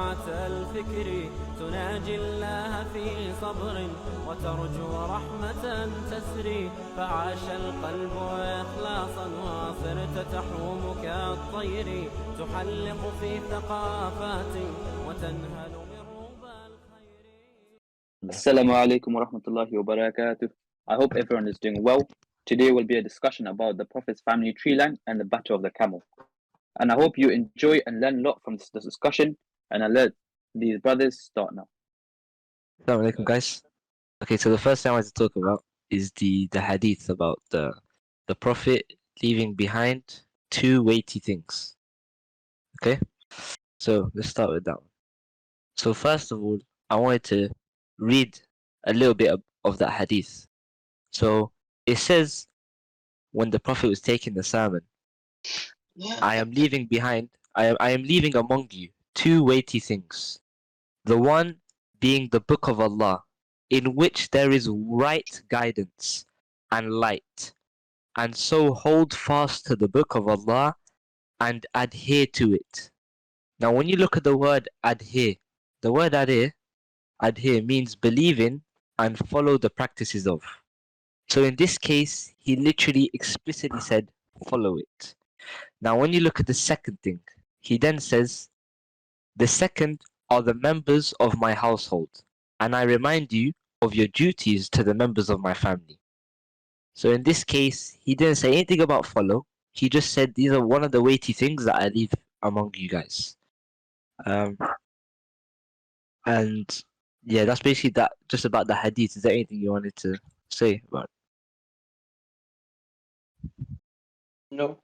ساعة الفكر تناجي الله في صبر وترجو رحمة تسري، فعاش القلب إخلاصا وصرت تحوم كالطير، تحلق في ثقافات وتنهل من ربى الخير. Assalamu alaikum wa rahmatullahi wa barakatuh. I hope everyone is doing well. Today will be a discussion about the Prophet's family tree line and the Battle of the Camel. And I hope you enjoy and learn a lot from this discussion. And I'll let these brothers start now. Assalamu alaikum, guys. Okay, so the first thing I want to talk about is the hadith about the Prophet leaving behind two weighty things. Okay, so let's start with that one. So first of all, I wanted to read a little bit of that hadith. So it says, when the Prophet was taking the sermon, I am leaving behind, I am leaving among you two weighty things. The one being the Book of Allah, in which there is right guidance and light. And so hold fast to the Book of Allah and adhere to it. Now when you look at the word adhere, the word adhere means believe in and follow the practices of. So in this case, he literally explicitly said, follow it. Now when you look at the second thing, he then says, the second are the members of my household, and I remind you of your duties to the members of my family. So in this case, he didn't say anything about follow. He just said these are one of the weighty things that I leave among you guys. And yeah, that's basically that. Just about the hadith. Is there anything you wanted to say about it? No.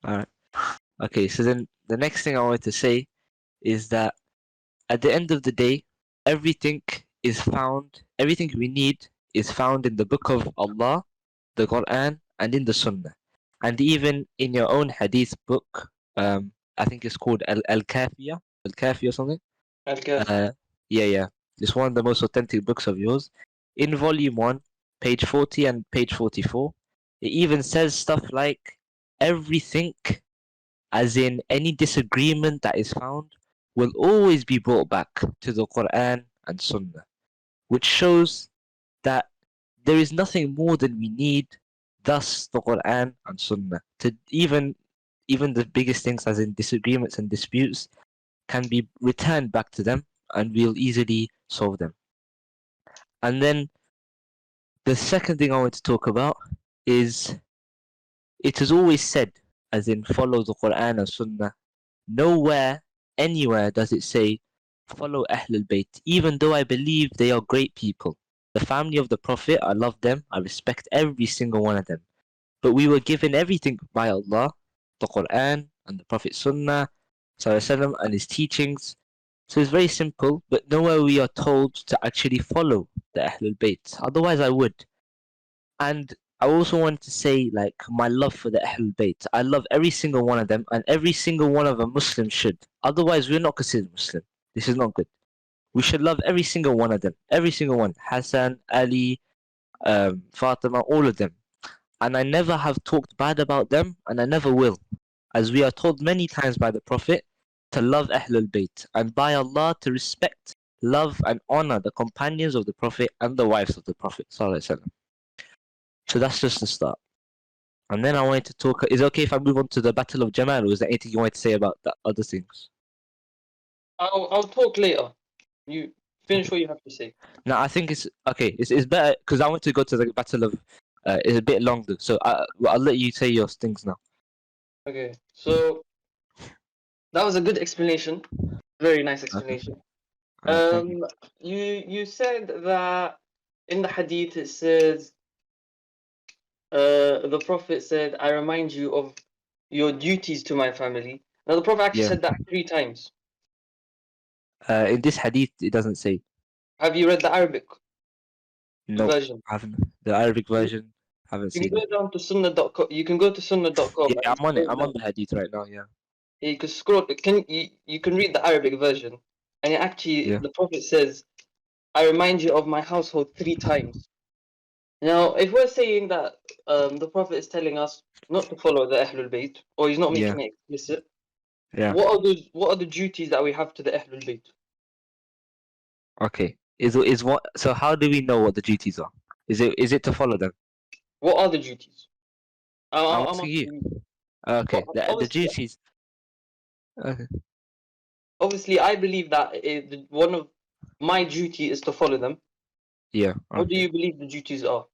Alright. Okay, so then the next thing I wanted to say is that at the end of the day, everything we need is found in the Book of Allah, the Quran, and in the Sunnah. And even in your own hadith book, I think it's called Al-Kafiya or something. Al-Kafi. Yeah. It's one of the most authentic books of yours. In volume 1, page 40 and page 44, it even says stuff like everything, as in any disagreement that is found, will always be brought back to the Quran and Sunnah, which shows that there is nothing more than we need, thus the Quran and Sunnah. To even the biggest things, as in disagreements and disputes, can be returned back to them and we'll easily solve them. And then the second thing I want to talk about is, it is always said, as in follow the Quran and Sunnah. Nowhere, anywhere does it say follow Ahlul Bayt, even though I believe they are great people. The family of the Prophet, I love them, I respect every single one of them. But we were given everything by Allah, the Quran and the Prophet Sunnah, and his teachings. So it's very simple, but nowhere we are told to actually follow the Ahlul Bayt. Otherwise I would. And I also want to say, like, my love for the Ahlul Bayt. I love every single one of them, and every single one of a Muslim should. Otherwise, we're not considered Muslim. This is not good. We should love every single one of them. Every single one. Hassan, Ali, Fatima, all of them. And I never have talked bad about them, and I never will. As we are told many times by the Prophet, to love Ahlul Bayt, and by Allah to respect, love, and honor the companions of the Prophet and the wives of the Prophet. So that's just the start. And then I wanted to talk. Is it okay if I move on to the Battle of Jamal, or is there anything you wanted to say about the other things? I'll talk later. You finish what you have to say. No, I think it's okay. It's better because I want to go to the Battle of. It's a bit longer, so I'll let you say your things now. Okay, so that was a good explanation. Very nice explanation. You said that in the hadith it says, the Prophet said, I remind you of your duties to my family. Now the Prophet actually said that 3 times. In this hadith, it doesn't say. Have you read the Arabic version? I haven't. The Arabic version, haven't You seen can go it. down to sunnah.com. You can go to sunnah.com. Yeah, I'm on it. I'm on the hadith right now. Yeah. You can scroll. You can read the Arabic version, and it actually the Prophet says, "I remind you of my household 3 times." Now, if we're saying that the Prophet is telling us not to follow the Ahlul Bayt, or he's not making it explicit, Yeah. What are the duties that we have to the Ahlul Bayt? Okay. Is what? So how do we know what the duties are? Is it to follow them? What are the duties? I'm I'm asking you. asking you. Okay. The Obviously, duties. Okay. I believe that one of my duty is to follow them. Yeah. What do Okay. you believe the duties are?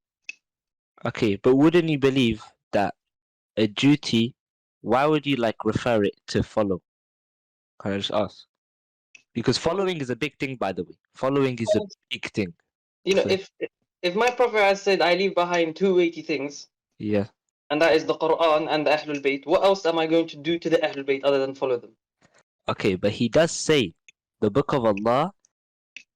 Okay. But wouldn't you believe that a duty? Why would you like refer it to follow? Can I just ask? Because following is a big thing, by the way. Following is a big thing. You know, So if my prophet has said I leave behind two weighty things, yeah. and that is the Quran and the Ahlul Bayt, what else am I going to do to the Ahlul Bayt other than follow them? Okay, but he does say the book of Allah.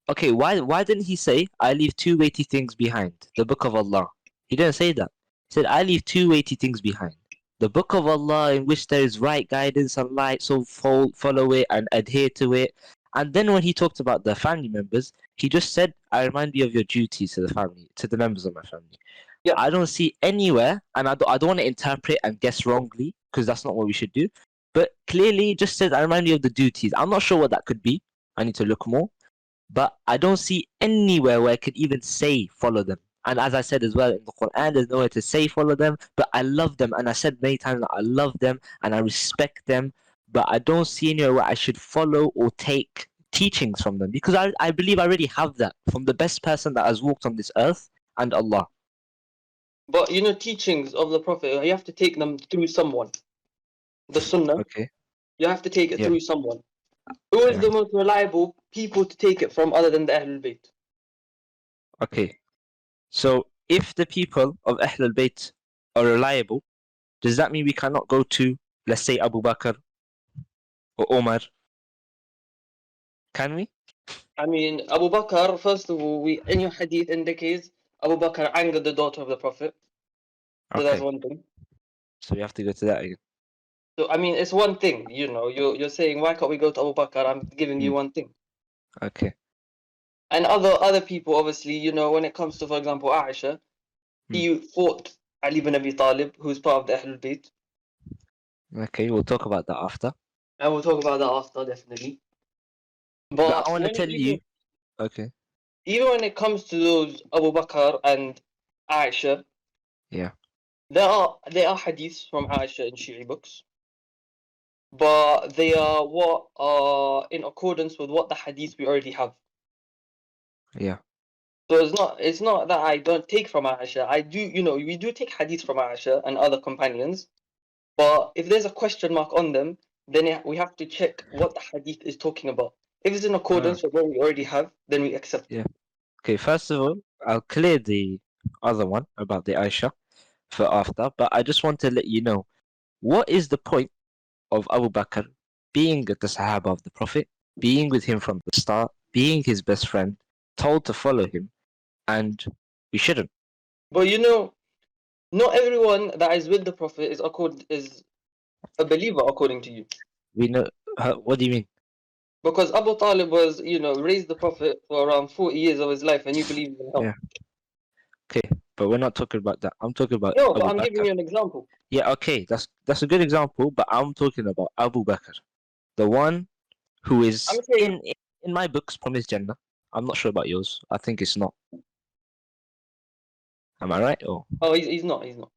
Okay, why didn't he say I leave two weighty things behind? The book of Allah. He didn't say that. He said I leave two weighty things behind. The book of Allah in which there is right guidance and light, so follow it and adhere to it. And then when he talked about the family members, he just said, I remind you of your duties to the family, to the members of my family. Yeah. I don't see anywhere, and I don't want to interpret and guess wrongly, because that's not what we should do. But clearly, it just says, I remind you of the duties. I'm not sure what that could be. I need to look more. But I don't see anywhere where it could even say follow them. And as I said as well in the Quran, there's nowhere to say follow them. But I love them, and I said many times that I love them and I respect them. But I don't see anywhere where I should follow or take teachings from them, because I believe I already have that from the best person that has walked on this earth and Allah. But you know, teachings of the Prophet, you have to take them through someone. The Sunnah, Okay. you have to take it Yeah. through someone. Who is Yeah. the most reliable people to take it from other than the Ahlul Bayt? Okay. So if the people of Ahl al-Bayt are reliable, does that mean we cannot go to, let's say, Abu Bakr or Omar? Can we? I mean, Abu Bakr, first of all, in your hadith indicates Abu Bakr angered the daughter of the Prophet. So that's Okay. one thing. So we have to go to that again. So I mean, it's one thing, you know. You're saying why can't we go to Abu Bakr? I'm giving you one thing. Okay. And other people, obviously, you know, when it comes to, for example, Aisha, he fought Ali ibn Abi Talib, who's part of the Ahlul Bayt. Okay, we'll talk about that after. And we'll talk about that after, definitely. But I But want to when tell you. Okay. even when it comes to those Abu Bakr and Aisha, Yeah. there are hadiths from Aisha in Shi'i books, but they are what are in accordance with what the hadiths we already have. Yeah. So it's not that I don't take from Aisha. I do, you know, we do take hadiths from Aisha and other companions, but if there's a question mark on them, then we have to check what the hadith is talking about. If it's in accordance with what we already have, then we accept it. Yeah. Okay. First of all, I'll clear the other one about the Aisha for after. But I just want to let you know, what is the point of Abu Bakr being the Sahaba of the Prophet, being with him from the start, being his best friend, told to follow him, and we shouldn't. But you know, not everyone that is with the Prophet is a believer according to you. We know. What do you mean? Because Abu Talib was, you know, raised the Prophet for around 40 years of his life and you believe in hell. Yeah. Okay, but we're not talking about that. I'm talking about No, but Abu I'm giving Bakr. you an example. Yeah, okay, that's a good example, but I'm talking about Abu Bakr, the one who is I'm saying, in my books promised Jannah. I'm not sure about yours. I think it's not. Am I right? Or oh, he's not, he's not.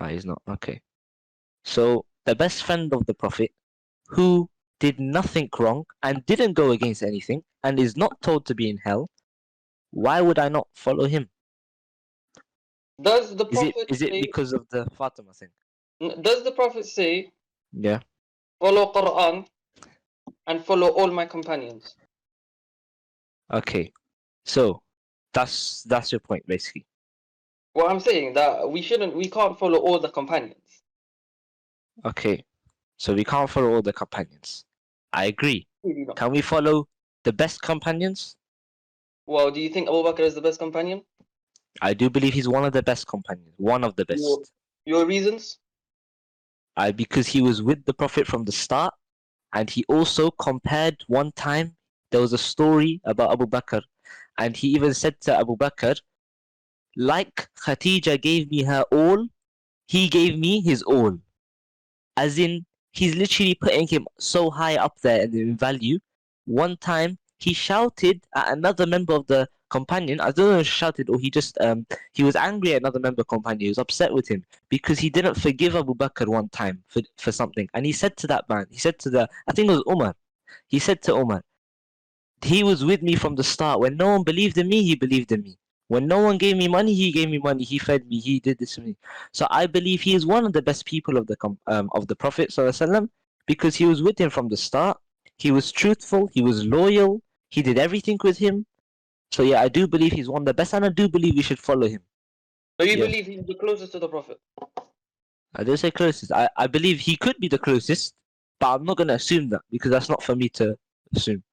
he's not. Okay. So the best friend of the Prophet, who did nothing wrong and didn't go against anything, and is not told to be in hell, why would I not follow him? Does the Is it Prophet is it say, because of the Fatima thing? does the Prophet say, Yeah. follow Quran and follow all my companions? Okay. So that's your point basically. Well, I'm saying that we can't follow all the companions. Okay. So we can't follow all the companions. I agree. Really not. Can we follow the best companions? Well, do you think Abu Bakr is the best companion? I do believe he's one of the best companions. One of the Your, best. your reasons? Because he was with the Prophet from the start, and he also compared one time. There was a story about Abu Bakr, and he even said to Abu Bakr, like Khadija gave me her all, he gave me his all. As in, he's literally putting him so high up there in value. One time he shouted at another member of the companion. I don't know if he shouted or he was angry at another member companion. He was upset with him because he didn't forgive Abu Bakr one time for something. And he said to that man, I think it was Umar. He said to Umar, he was with me from the start. When no one believed in me, he believed in me. When no one gave me money, he gave me money. He fed me. He did this for me. So I believe he is one of the best people of the Prophet ﷺ because he was with him from the start. He was truthful. He was loyal. He did everything with him. So yeah, I do believe he's one of the best, and I do believe we should follow him. So you Yeah. believe he's the closest to the Prophet? I didn't say closest. I believe he could be the closest, but I'm not gonna assume that because that's not for me to assume.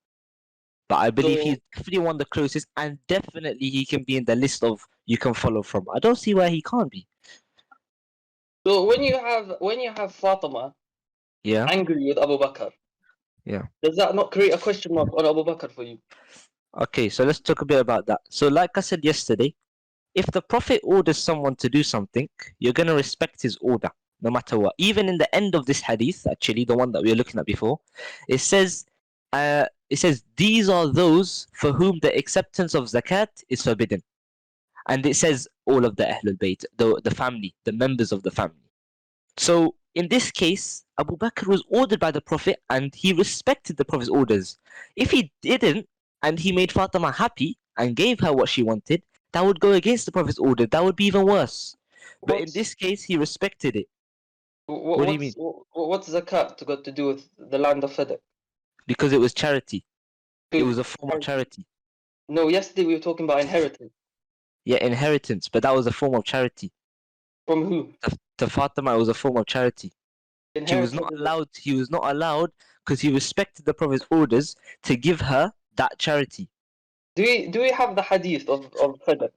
But I believe So- he's definitely one of the closest, and definitely he can be in the list of you can follow from. I don't see why he can't be. So when you have Fatima Yeah, angry with Abu Bakr, yeah. does that not create a question mark on Abu Bakr for you? Okay, so let's talk a bit about that. So, like I said yesterday, if the Prophet orders someone to do something, you're gonna respect his order, no matter what. Even in the end of this hadith, actually, the one that we were looking at before, it says, these are those for whom the acceptance of zakat is forbidden. And it says all of the Ahlul Bayt, the family, the members of the family. So in this case, Abu Bakr was ordered by the Prophet and he respected the Prophet's orders. If he didn't and he made Fatima happy and gave her what she wanted, that would go against the Prophet's order. That would be even worse. But in this case, he respected it. What do you mean? What's zakat got to do with the land of Sadaq? Because it was charity. It was a form of charity. No, yesterday we were talking about inheritance. Yeah, inheritance, but that was a form of charity. From who? To Fatima, it was a form of charity. He was not allowed because he respected the Prophet's orders to give her that charity. Do we have the hadith of Sadaq?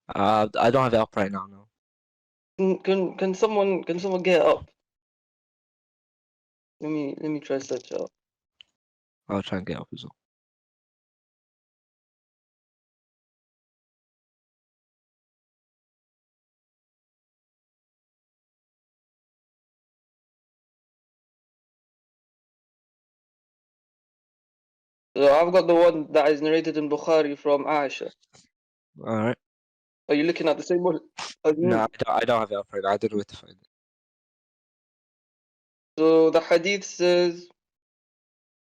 I don't have it up right now, no. Can someone get it up? Let me try to search it up. I'll try and get it up as well. So I've got the one that is narrated in Bukhari from Aisha. Alright. Are you looking at the same one as me? No, I don't have it up right now. I don't know where to find it. So the hadith says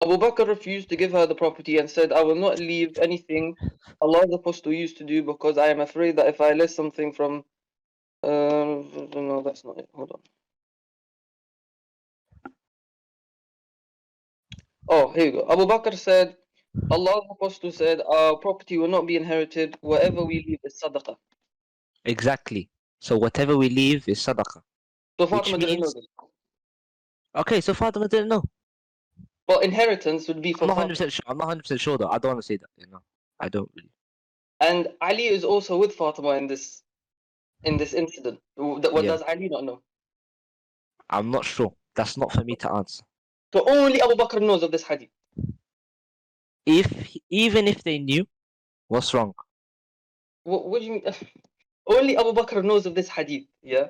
Abu Bakr refused to give her the property and said, I will not leave anything Allah's apostle used to do because I am afraid that if I let something from no, that's not it. Hold on. Oh, here you go. Abu Bakr said, Allah's apostle said, our property will not be inherited. Whatever we leave is sadaqah. Exactly. So whatever we leave is sadaqah. So Fatima didn't know means- this. Okay, so Fatima didn't know. But inheritance would be I'm for not Fatima. 100% sure. I'm not 100% sure though. I don't want to say that. I don't really. And Ali is also with Fatima in this incident. What Yeah. does Ali not know? I'm not sure. That's not for me to answer. So only Abu Bakr knows of this hadith. Even if they knew, what's wrong? What do you mean? Only Abu Bakr knows of this hadith, yeah?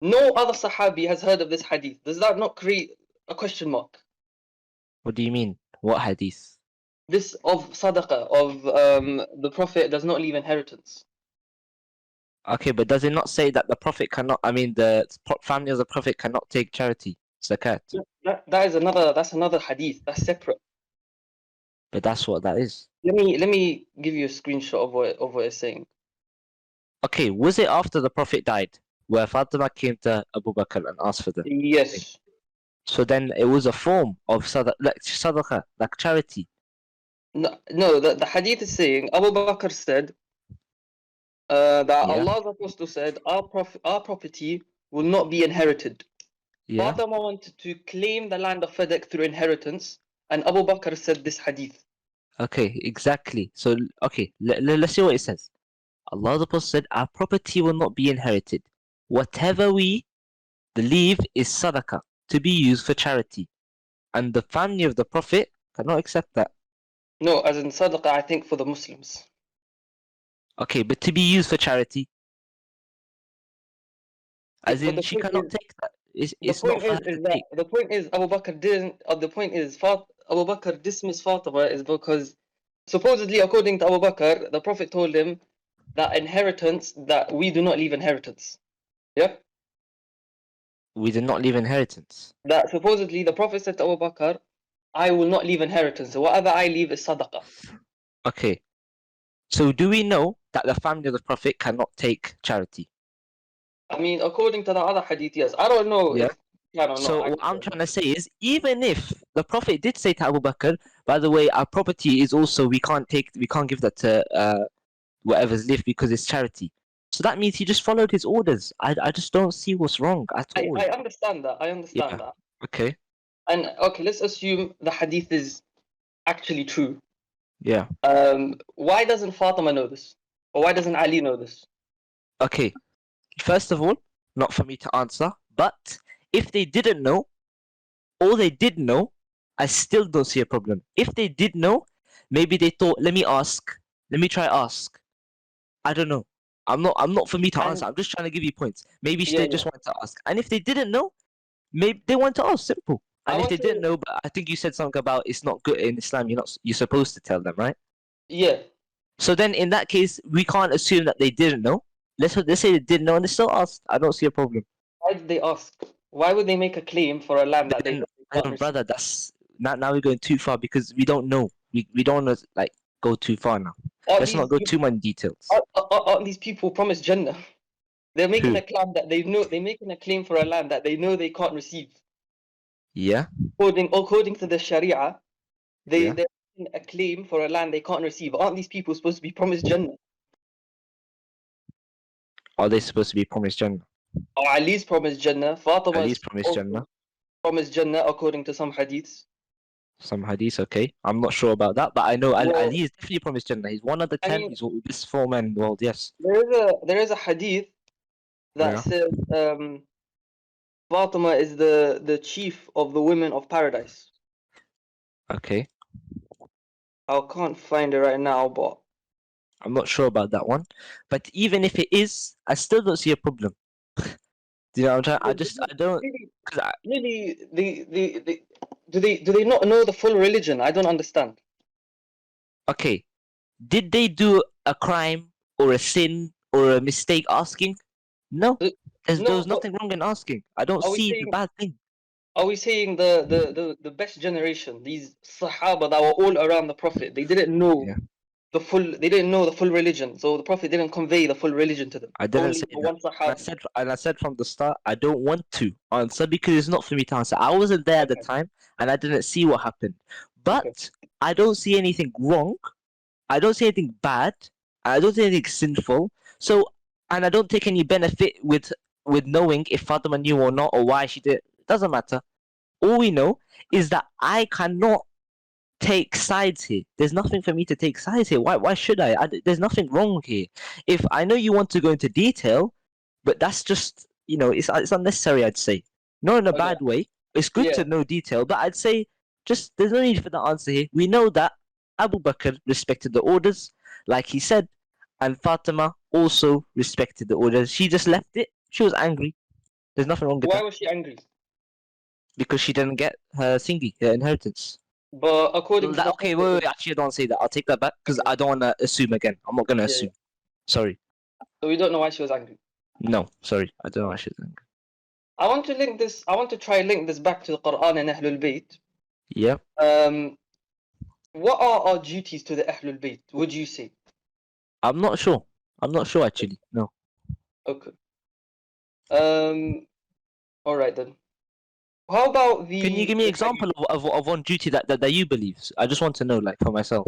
No other Sahabi has heard of this hadith. Does that not create a question mark? What do you mean? What hadith? This of sadaqah, of the Prophet does not leave inheritance. Okay, but does it not say that the Prophet cannot, the family of the Prophet cannot take charity, zakat? That's another hadith. That's separate. But that's what that is. Let me give you a screenshot of what it's saying. Okay, was it after the Prophet died where Fatima came to Abu Bakr and asked for the Yes. So then it was a form of sadaqah, like charity. No, the hadith is saying Abu Bakr said that Yeah. Allah's apostle said our property will not be inherited. Yeah. Fatima wanted to claim the land of Sadaq through inheritance, and Abu Bakr said this hadith. Okay, exactly. So, okay, let's see what it says. Allah the Prophet said, our property will not be inherited. Whatever we leave is sadaqah, to be used for charity. And the family of the Prophet cannot accept that. No, as in Sadaqah, I think for the Muslims. Okay, but to be used for charity. As But in, the she point cannot is- take that. It's not for her to take. the point is Abu Bakr didn't. The point is Abu Bakr dismissed Fatima is because supposedly according to Abu Bakr, the Prophet told him that inheritance that we do not leave inheritance. Yeah. We did not leave inheritance. That supposedly the Prophet said to Abu Bakr, I will not leave inheritance. So whatever I leave is sadaqah. Okay. So do we know that the family of the Prophet cannot take charity? I mean, according to the other hadith, yes. I don't know Yeah. if I don't know. So what I'm trying to say is, even if the Prophet did say to Abu Bakr, by the way, our property is also we can't give that to whatever's left because it's charity. So that means he just followed his orders. I just don't see what's wrong at all. I understand that. I understand that. Okay. And okay, let's assume the hadith is actually true. Yeah. Why doesn't Fatima know this? Or why doesn't Ali know this? Okay. First of all, not for me to answer, but if they didn't know, or they did know, I still don't see a problem. If they did know, maybe they thought, let me try ask. I don't know. I'm not for me to answer. I'm just trying to give you points. Maybe they just wanted to ask. And if they didn't know, maybe they want to ask. Simple. And if they didn't know, but I think you said something about it's not good in Islam. You're supposed to tell them, right? Yeah. So then, in that case, we can't assume that they didn't know. Let's say they didn't know and they still asked. I don't see a problem. Why did they ask? Why would they make a claim for a land that they can't brother, that's now we're going too far because we don't know. We don't want to like go too far now. Let's not go too much details. Aren't these people promised Jannah? They're making a claim that they know. They're making a claim for a land that they know they can't receive. Yeah. According to the Sharia, they're making a claim for a land they can't receive. Aren't these people supposed to be promised Jannah? Are they supposed to be promised Jannah? Or Ali's promised Jannah. Fatima Ali's promised Jannah. Promised Jannah according to some hadiths. Some hadiths, okay. I'm not sure about that, but I know Ali is definitely promised Jannah. He's one of the 10. He's the best 4 men in the world. Yes. There is a hadith that says Fatima is the chief of the women of paradise. Okay. I can't find it right now, but I'm not sure about that one. But even if it is, I still don't see a problem. Do you know what I'm trying? I don't. Really, do they not know the full religion? I don't understand. Okay, did they do a crime or a sin or a mistake asking? No, there was nothing wrong in asking. I don't see the bad thing. Are we saying the best generation, these Sahaba that were all around the Prophet, they didn't know the full religion, so the Prophet didn't convey the full religion to them? I didn't say that. I said from the start, I don't want to answer because it's not for me to answer. I wasn't there at the time and I didn't see what happened. But I don't see anything wrong. I don't see anything bad. I don't see anything sinful. So, and I don't take any benefit with knowing if Fatima knew or not or why she did. It doesn't matter. All we know is that I cannot take sides here. There's nothing for me to take sides here. Why should I? There's nothing wrong here. If I know you want to go into detail, but that's just, it's unnecessary, I'd say. Not in a bad way. It's good to know detail, but I'd say just there's no need for the answer here. We know that Abu Bakr respected the orders, like he said, and Fatima also respected the orders. She just left it. She was angry. There's nothing wrong with that. Why was she angry? Because she didn't get her thingy, her inheritance. But according to wait, actually, I don't say that. I'll take that back because I don't want to assume again. I'm not going to assume. Sorry. So we don't know why she was angry? No, sorry. I don't know why she was angry. I want to try link this back to the Quran and Ahlul Bayt. Yeah. What are our duties to the Ahlul Bayt, would you say? I'm not sure. Actually. No. Okay. All right then. How about the? Can you give me an example of one duty that you believe? I just want to know, like, for myself.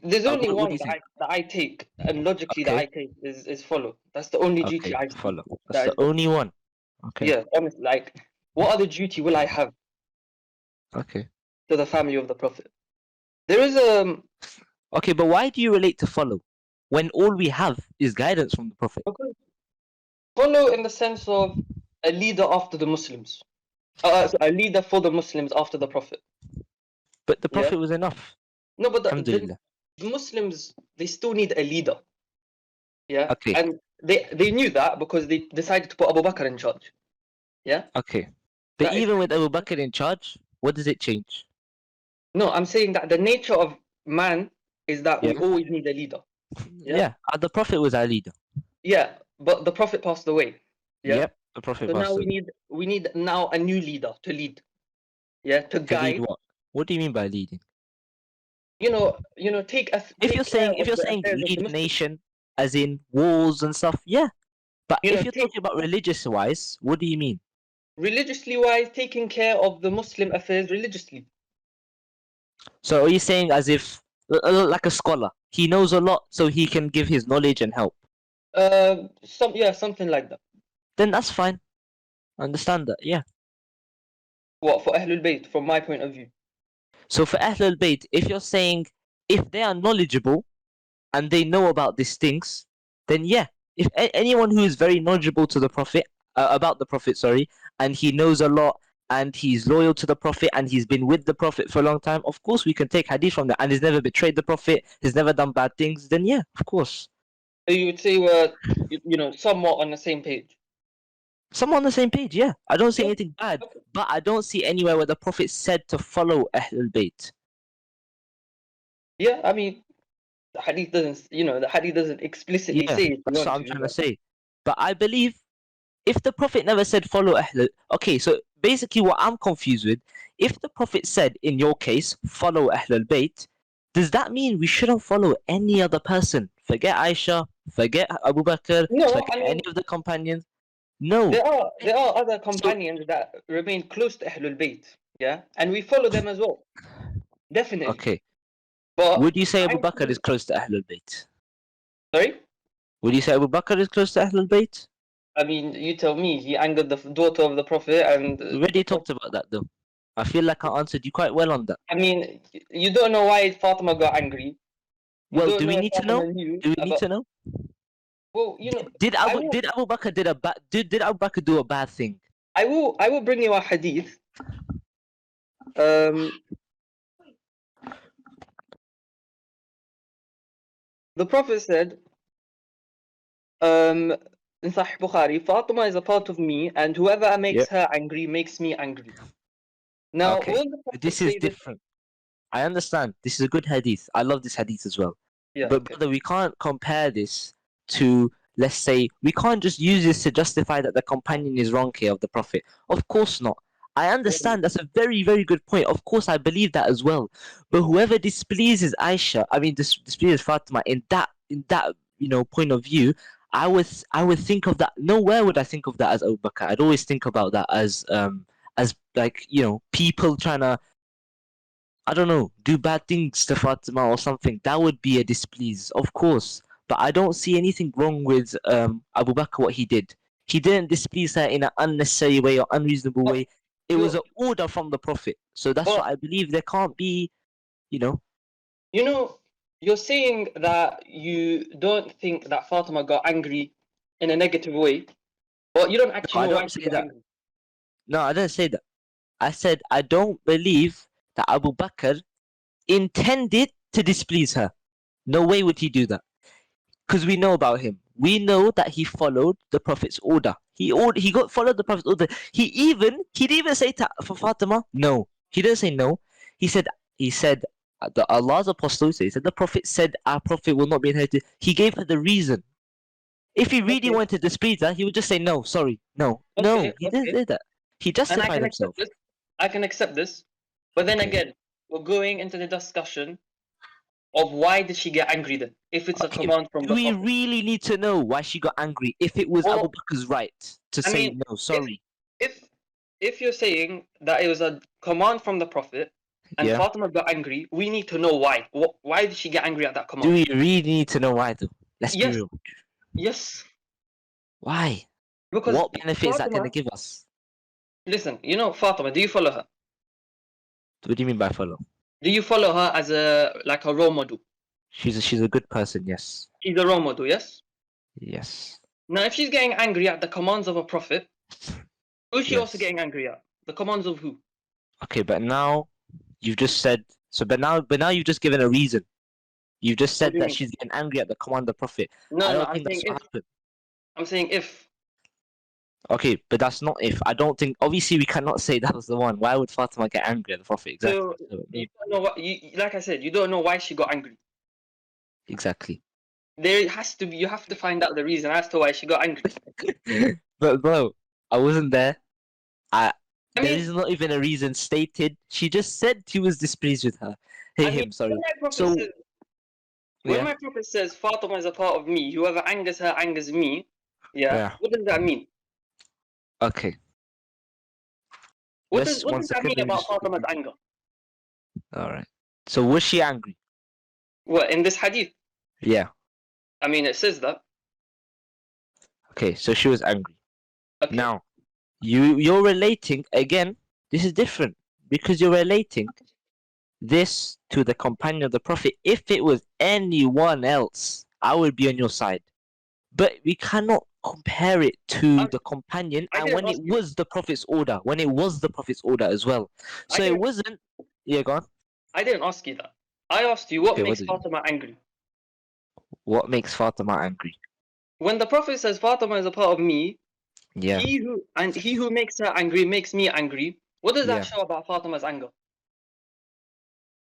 There's only one that I take, and logically that I take is follow. That's the only duty I follow. That's the only one. Okay. Yeah, honestly, like, what other duty will I have? Okay. To the family of the Prophet. There is Okay, but why do you relate to follow when all we have is guidance from the Prophet? Okay. Follow in the sense of a leader after the Muslims. A leader for the Muslims after the Prophet. But the Prophet was enough. No, but the Muslims, they still need a leader. Yeah. Okay. And they knew that because they decided to put Abu Bakr in charge. Yeah. Okay. But That is- even with Abu Bakr in charge, what does it change? No, I'm saying that the nature of man is that we Yeah. always need a leader. Yeah. The Prophet was our leader. Yeah, but the Prophet passed away. Yeah. Yep. The Prophet So now passed we away. need now a new leader to lead. Yeah, to To lead guide. what? What do you mean by leading? Take If take you're care saying of the affairs of lead the a Muslims. nation, as in wars and stuff, yeah. But if you're Take talking about religious wise, what do you mean? religiously wise, taking care of the Muslim affairs religiously. So are you saying as if like a scholar, he knows a lot, so he can give his knowledge and help? Something like that. Then that's fine. I understand that. Yeah. What for Ahlul Bayt, from my point of view. So for Ahlul Bayt, if you're saying if they are knowledgeable and they know about these things, then yeah. If anyone who is very knowledgeable to the Prophet, about the Prophet, sorry, and he knows a lot and he's loyal to the Prophet and he's been with the Prophet for a long time, of course we can take hadith from that. And he's never betrayed the Prophet, he's never done bad things, then yeah, of course. So you would say we're somewhat on the same page. Some on the same page, yeah. I don't see Yeah. anything bad, but I don't see anywhere where the Prophet said to follow Ahlul Bayt. Yeah, I mean, the hadith doesn't explicitly Yeah, say if you that's want what I'm to. trying to say. But I believe if the Prophet never said follow Ahlul, okay, so basically what I'm confused with, if the Prophet said in your case follow Ahlul Bayt, does that mean we shouldn't follow any other person? Forget Aisha, forget Abu Bakr, No, forget I any mean, of the companions. No. there are other So companions that remain close to Ahlul Bayt, yeah, and we follow them as well, definitely. okay, But would you say Abu Bakr thankfully, is close to Ahlul Bayt? sorry, Would you say Abu Bakr is close to Ahlul Bayt? I mean, you tell me. He angered the daughter of the Prophet, and We the already Prophet. talked about that though. I feel like I answered you quite well on that. I mean, you don't know why Fatima got angry. You Well, don't do we know if need to know? Fatima knew Do we need about. to know? Well, I will, Did Abu Bakr did Abu Bakr do a bad thing? I will bring you a hadith. Um, the Prophet said, in Sahih Bukhari, Fatima is a part of me, and whoever makes Yep. her angry makes me angry. Now, Okay. will the Prophet This is say this? different. I understand. This is a good hadith. I love this hadith as well. Yeah, But okay. brother, we can't compare this to, let's say, we can't just use this to justify that the companion is wrong here of the Prophet. Of course not. I understand that's a very, very good point. Of course, I believe that as well. But whoever displeases Aisha, I mean, displeases Fatima in that point of view, I would think of that. Nowhere would I think of that as Abu Bakr. I'd always think about that as like people trying to, I don't know, do bad things to Fatima or something. That would be a displease, of course. But I don't see anything wrong with Abu Bakr what he did. He didn't displease her in an unnecessary way or unreasonable But way. It was you, an order from the Prophet. So that's but what I believe. There can't be, you know. you know, you're saying that you don't think that Fatima got angry in a negative way, but you don't No, actually I know why don't she say got that. angry. No, I didn't say that. I said I don't believe that Abu Bakr intended to displease her. No way would he do that. Because we know about him. We know that he followed the Prophet's order. He got followed the Prophet's order. He didn't even say for Fatima, no. He didn't say no. He said the Allah's apostle said, he said the Prophet said our Prophet will not be inherited. He gave her the reason. If he really Okay, wanted to displease her, he would just say no, sorry, no. okay, No, he didn't okay. say that. He And I justified can accept himself. this. I can accept this. But then Okay. again, we're going into the discussion of why did she get angry then, if it's a Okay. command from Do the we Prophet. really need to know why she got angry if it was Abu Well, Bakr's right to I say mean, no, if sorry? if if you're saying that it was a command from the Prophet and Yeah. Fatima got angry, we need to know why. Why did she get angry at that Do command? we really need to know why though? Let's be Yes, real. yes. Why? Because What benefit is that going to Fatima, give us? listen, Fatima, do you follow her? What do you mean by follow? Do you follow her as a role model? She's a good person, yes. She's a role model, yes? Yes. Now, if she's getting angry at the commands of a prophet, who's she also Yes. getting angry at? The commands of who? Okay, but now you've just said so but now you've just given a reason. You've just What said do you that mean? she's getting angry at the command of the Prophet. No, I no, don't I'm think saying that's what if. happened. I'm saying if. Okay, but that's not if. I don't think. Obviously, we cannot say that was the one. Why would Fatima get angry at the Prophet? Exactly. So you don't know what like I said, you don't know why she got angry. Exactly. There has to be. You have to find out the reason as to why she got angry. But bro, I wasn't there. I There mean, is not even a reason stated. She just said he was displeased with her. Hey, I mean, him. Sorry. when my prophet So says, when yeah, my prophet says Fatima is a part of me, whoever angers her angers me. Yeah. yeah. What does that mean? Okay. What Let's does one that second. mean Let me about just Fatima's quickly. anger? All right. So was she angry? What in this hadith? Yeah. I mean, it says that. Okay. So she was angry. Okay. Now, you're relating again. This is different because you're relating this to the companion of the Prophet. If it was anyone else, I would be on your side. But we cannot compare it to Um, the companion I and didn't when it ask you. was the Prophet's order. When it was the Prophet's order as well. I So it didn't. wasn't. Yeah, go on. I didn't ask you that. I asked you what Okay, makes Fatima angry. what makes Fatima angry? When the Prophet says Fatima is a part of me, Yeah, he who makes her angry makes me angry. What does that yeah. show about Fatima's anger?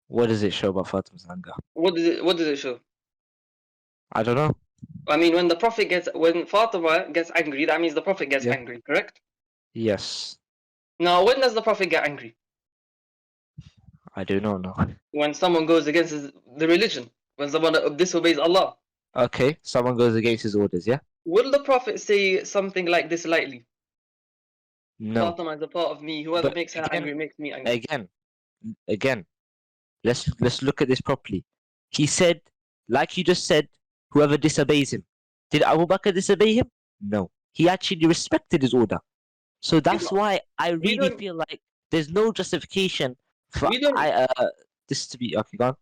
What does it show about Fatima's anger? What does it show? I don't know. I mean, when Fatima gets angry, that means the Prophet gets Yeah. angry, correct? Yes. Now, when does the Prophet get angry? I do not know. When someone goes against the religion, when someone disobeys Allah. Okay, someone goes against his orders, yeah? Will the Prophet say something like this lightly? No. Fatima is a part of me. Whoever But makes her angry makes me angry. again, let's look at this properly. He said, like you just said, whoever disobeys him. Did Abu Bakr disobey him? No. He actually respected his order. So that's why I We really don't. feel like there's no justification for We don't. this to be okay. Go on.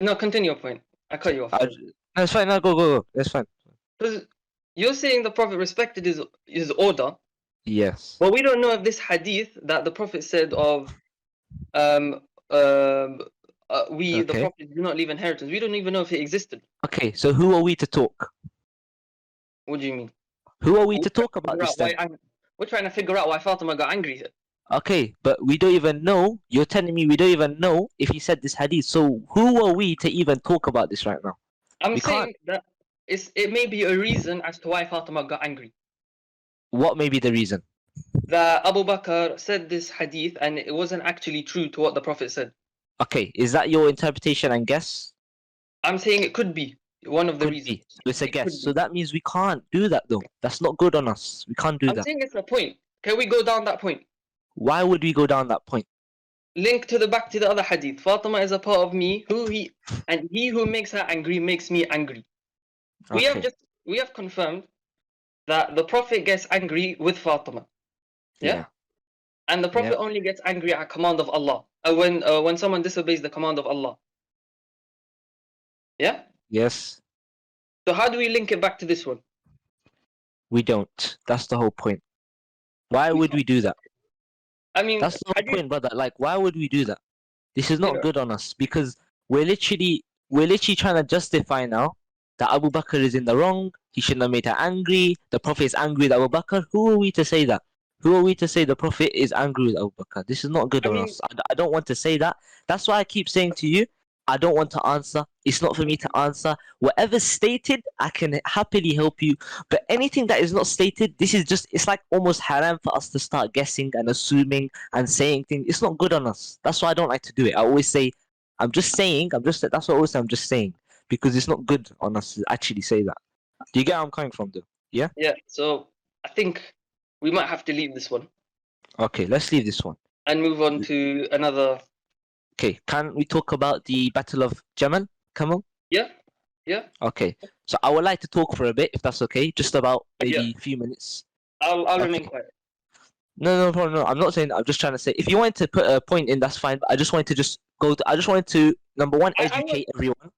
No, continue your point. I cut you off. No, it's fine. No, go. That's fine. Because you're saying the Prophet respected his order, Yes. but we don't know if this hadith that the Prophet said of um um the Okay. Prophet do not leave inheritance. We don't even know if it existed. Okay. So who are we to talk? What do you mean? Who are we We're to trying talk about figure this out why then? we're trying to figure out why Fatima got angry here. Okay, but we don't even know. You're telling me we don't even know if he said this hadith. So who are we to even talk about this right now? I'm We can't. saying that it may be a reason as to why Fatima got angry. What may be the reason? That Abu Bakr said this hadith and it wasn't actually true to what the Prophet said. Okay, is that your interpretation and guess? I'm saying it could be one of the Could reasons. be. So it's a It guess. could So be. that means we can't do that though. That's not good on us. We can't do I'm that. saying it's a point. Can we go down that point? Why would we go down that point? Link to back to the other hadith. Fatima is a part of me. He who makes her angry makes me angry. Okay. We have confirmed that the Prophet gets angry with Fatima. Yeah? And the Prophet only gets angry at command of Allah. When someone disobeys the command of Allah. Yeah? Yes. So how do we link it back to this one? We don't. That's the whole point. Why We would can't. we do that? I mean, That's the whole point, brother. Like, why would we do that? This is not yeah. good on us because we're literally trying to justify now that Abu Bakr is in the wrong. He shouldn't have made her angry. The Prophet is angry with Abu Bakr. Who are we to say that? Who are we to say the Prophet is angry with Abu Bakr? This is not good I on mean, us. I don't want to say that. That's why I keep saying to you, I don't want to answer. It's not for me to answer. Whatever's stated, I can happily help you. But anything that is not stated, it's like almost haram for us to start guessing and assuming and saying things. It's not good on us. That's why I don't like to do it. I always say, that's what I always say, I'm just saying. Because it's not good on us to actually say that. Do you get where I'm coming from, though? Yeah? yeah. So I think we might have to leave this one Okay, let's leave this one. and move on to another. Okay, can we talk about the Battle of Camel? Yeah? Yeah? Okay, so I would like to talk for a bit, if that's okay. Just about maybe Yeah. a few minutes. I'll remain quiet. No problem. No, I'm not saying. I'm just trying to say. If you wanted to put a point in, that's fine. But I just wanted to I just wanted to number one I educate everyone.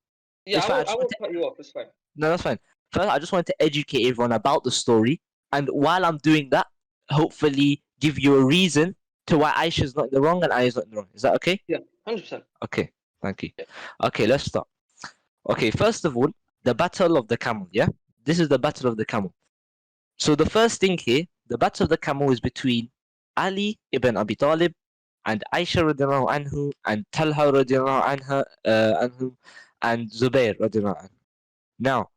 Yeah, It's fine. I won't cut you off. It's fine. No, that's fine. First, I just wanted to educate everyone about the story, and while I'm doing that, hopefully give you a reason to why Aisha's not in the wrong and Aisha's not in the wrong. Is that okay? Yeah, 100%. Okay, thank you. Yeah. Okay, let's start. Okay, first of all, the Battle of the Camel. Yeah, this is the Battle of the Camel. So the first thing here, The Battle of the Camel is between Ali ibn Abi Talib and Aisha radiallahu anhu and Talha radiallahu anhu and Zubair radiallahu anhu. Now,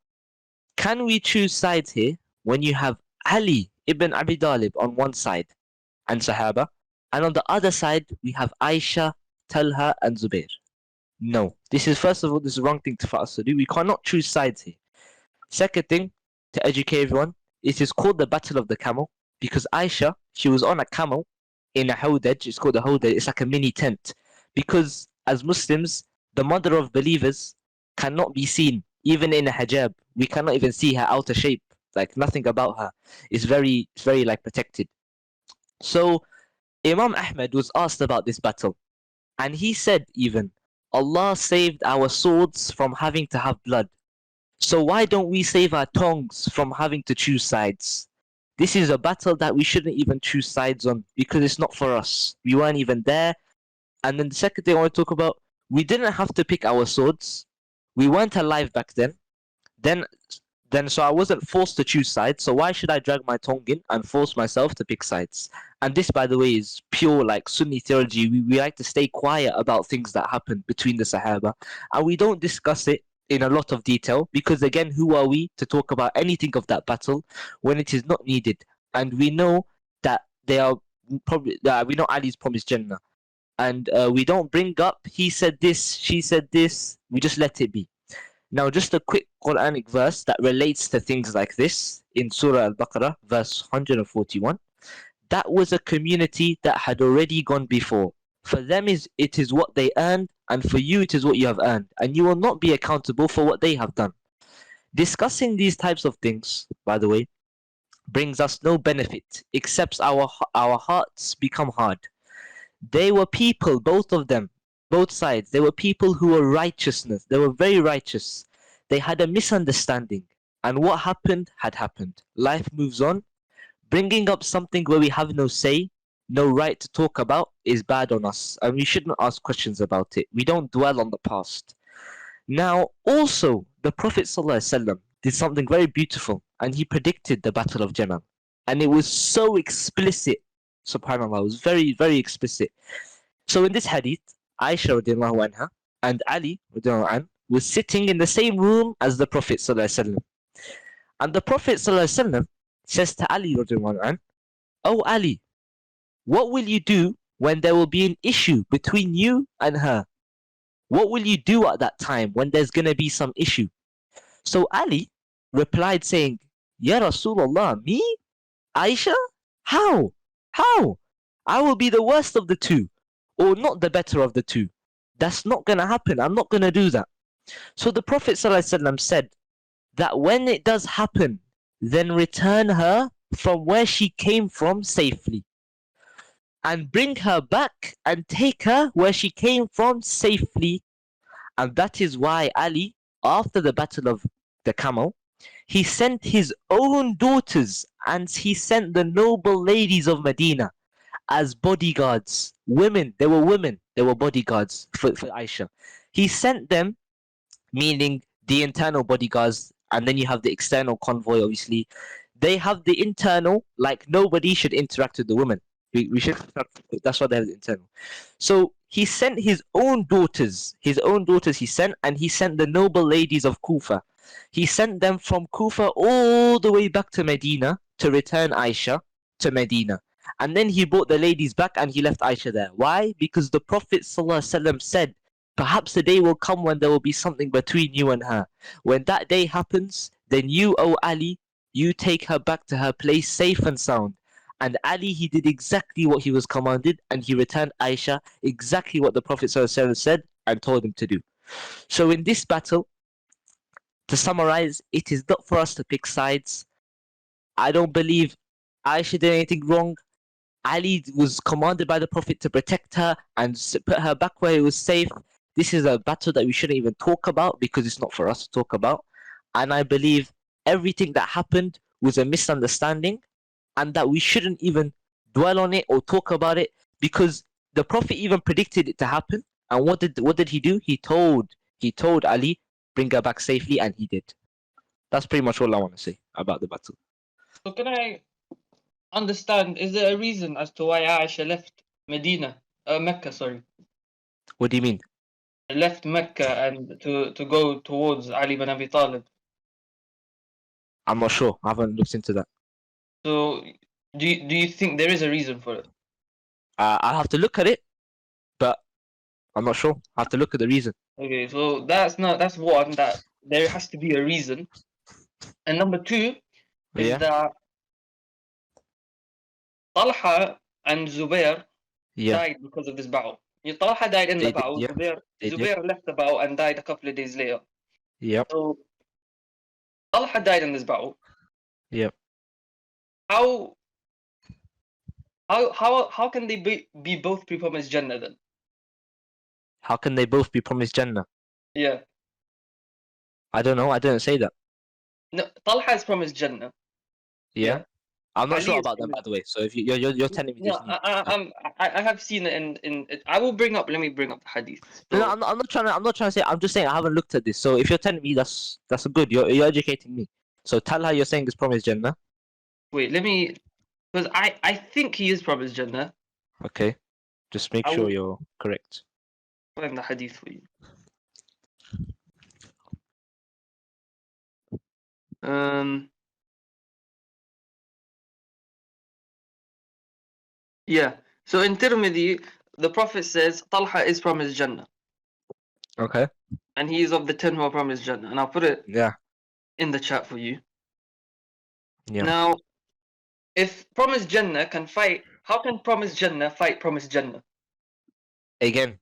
can we choose sides here when you have Ali ibn Abi Talib on one side and Sahaba, and on the other side we have Aisha, Talha and Zubair? No. This is, first of all, this is the wrong thing for us to do. We cannot choose sides here. Second thing, to educate everyone, it is called the Battle of the Camel because Aisha, she was on a camel in a hawdaj. It's called a hawdaj. It's like a mini tent. Because as Muslims, the mother of believers cannot be seen, even in a hijab. We cannot even see her outer shape. Like nothing about her. It's very like protected. So Imam Ahmad was asked about this battle. And he said even, Allah saved our swords from having to have blood. So why don't we save our tongues from having to choose sides? This is a battle that we shouldn't even choose sides on because it's not for us. We weren't even there. And then the second thing I want to talk about, we didn't have to pick our swords. We weren't alive back then. So I wasn't forced to choose sides. So why should I drag my tongue in and force myself to pick sides? And this, by the way, is pure like Sunni theology. We like to stay quiet about things that happen between the Sahaba. And we don't discuss it in a lot of detail because, again, who are we to talk about anything of that battle when it is not needed? And we know that they are probably, we know Ali's promised Jannah. And we don't bring up, he said this, she said this. We just let it be. Now, just a quick Quranic verse that relates to things like this in Surah Al-Baqarah, verse 141. That was a community that had already gone before. For them it is what they earned, and for you it is what you have earned, and you will not be accountable for what they have done. Discussing these types of things, by the way, brings us no benefit, except our hearts become hard. They were people, both of them, both sides, they were people who were righteousness. They were very righteous. They had a misunderstanding, and what happened had happened. Life moves on. Bringing up something where we have no say, no right to talk about is bad on us, and we shouldn't ask questions about it. We don't dwell on the past. Now, also, the Prophet ﷺ did something very beautiful, and he predicted the Battle of Jamal. And it was so explicit, subhanAllah, it was very, very explicit. So in this hadith, Aisha radiallahu anha and Ali radiallahu anhu was sitting in the same room as the Prophet ﷺ. And the Prophet ﷺ says to Ali radiallahu anhu, "Oh Ali, what will you do when there will be an issue between you and her? What will you do at that time when there's going to be some issue?" So Ali replied saying, "Ya Rasulullah, me? Aisha? How? How? I will be the worst of the two, or not the better of the two. That's not going to happen. I'm not going to do that." So the Prophet ﷺ said that when it does happen, then return her from where she came from safely, and bring her back and take her where she came from safely. And that is why Ali, after the Battle of the Camel, he sent his own daughters and he sent the noble ladies of Medina as bodyguards. Women, they were bodyguards for Aisha. He sent them, meaning the internal bodyguards, and then you have the external convoy, obviously. They have the internal, like nobody should interact with the women. We should, that's why they have the internal. So he sent his own daughters he sent, and he sent the noble ladies of Kufa. He sent them from Kufa all the way back to Medina to return Aisha to Medina. And then he brought the ladies back and he left Aisha there. Why? Because the Prophet ﷺ said, perhaps the day will come when there will be something between you and her. When that day happens, then you, O Ali, you take her back to her place safe and sound. And Ali, he did exactly what he was commanded, and he returned Aisha exactly what the Prophet ﷺ said and told him to do. So in this battle, to summarize, it is not for us to pick sides. I don't believe Aisha did anything wrong. Ali was commanded by the Prophet to protect her and put her back where it was safe. This is a battle that we shouldn't even talk about because it's not for us to talk about. And I believe everything that happened was a misunderstanding, and that we shouldn't even dwell on it or talk about it because the Prophet even predicted it to happen. And what did he do? He told Ali, bring her back safely, and he did. That's pretty much all I want to say about the battle. So can I understand, is there a reason as to why Aisha left Mecca, sorry. What do you mean? Left Mecca and to go towards Ali bin Abi Talib. I'm not sure. I haven't looked into that. So do you think there is a reason for it? I'll have to look at it, but I'm not sure. I have to look at the reason. Okay, so that's one, that there has to be a reason. And number two is Yeah. that Talha and Zubair Yeah. died because of this battle. Talha died in the They did, battle. yeah. They did. Zubair left the battle and died a couple of days later. Yep. So Talha died in this battle. Yep. How can they be both pre-promised Jannah then? How can they both be promised Jannah? Yeah. I don't know. I didn't say that. No, Talha is promised Jannah. Yeah. I'm not Ali sure is about them, by promised. the way. So if you're telling me No, this new. I have seen it in I will bring up. Let me bring up the hadith. No, So, I'm not trying to say. I'm just saying I haven't looked at this. So if you're telling me that's good. You're educating me. So tell her you're saying it's promised Jannah. wait, let me, because I think he is promised Jannah. Okay. Just make I sure will you're correct. find the hadith for you. Yeah. So in Tirmidhi, the Prophet says Talha is promised Jannah, Okay. and he is of the 10 who are promised Jannah. And I'll put it Yeah. in the chat for you. Yeah. Now, if promised Jannah can fight, how can promised Jannah fight promised Jannah? Again,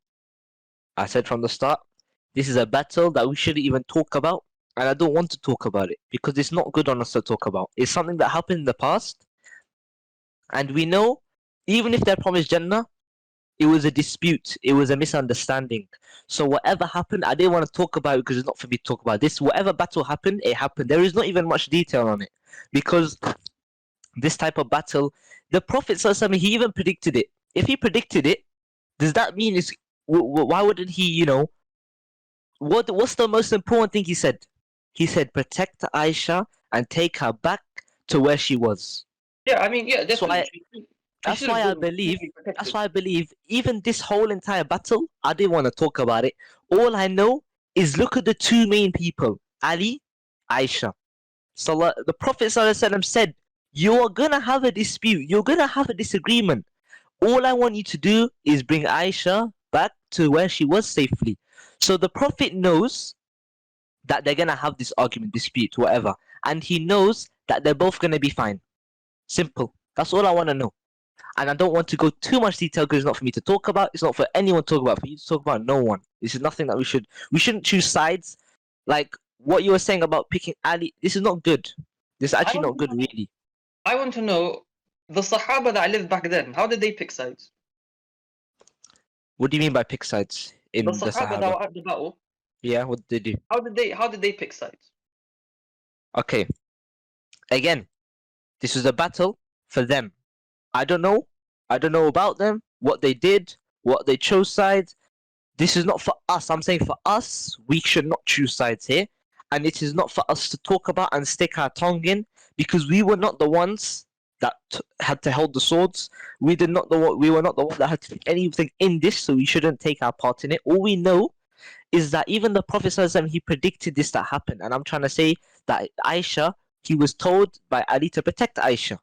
I said from the start, this is a battle that we shouldn't even talk about, and I don't want to talk about it because it's not good on us to talk about. It's something that happened in the past, and we know, even if they're promised Jannah, it was a dispute, it was a misunderstanding. So whatever happened, I didn't want to talk about it because it's not for me to talk about this. Whatever battle happened, it happened. There is not even much detail on it because this type of battle, the Prophet ﷺ, he even predicted it. If he predicted it, does that mean it's why wouldn't he? What's the most important thing he said? He said protect Aisha and take her back to where she was. Yeah, I mean, yeah, That's why. definitely. That's why I believe. That's why I believe. Even this whole entire battle, I didn't want to talk about it. All I know is look at the two main people, Ali, Aisha. So the Prophet ﷺ said, "You are gonna have a dispute. You're gonna have a disagreement. All I want you to do is bring Aisha back to where she was safely." So the Prophet knows that they're gonna have this argument, dispute, whatever, and he knows that they're both gonna be fine. Simple. That's all I want to know. And I don't want to go too much detail because it's not for me to talk about. It's not for anyone to talk about. For you to talk about, no one. This is nothing that we shouldn't choose sides. Like what you were saying about picking Ali. This is not good. This is actually not good, really. I want to know the Sahaba that lived back then. How did they pick sides? What do you mean by pick sides in The the Sahaba that Sahaba? were at the battle. Yeah, what did they do? How did they pick sides? Okay. Again, this was a battle for them. I don't know. I don't know about them, what they did, what they chose sides. This is not for us. I'm saying for us, we should not choose sides here. And it is not for us to talk about and stick our tongue in because we were not the ones that had to hold the swords. We were not the one that had to do anything in this, so we shouldn't take our part in it. All we know is that even the Prophet ﷺ, he predicted this that happened. And I'm trying to say that Aisha, he was told by Ali to protect Aisha.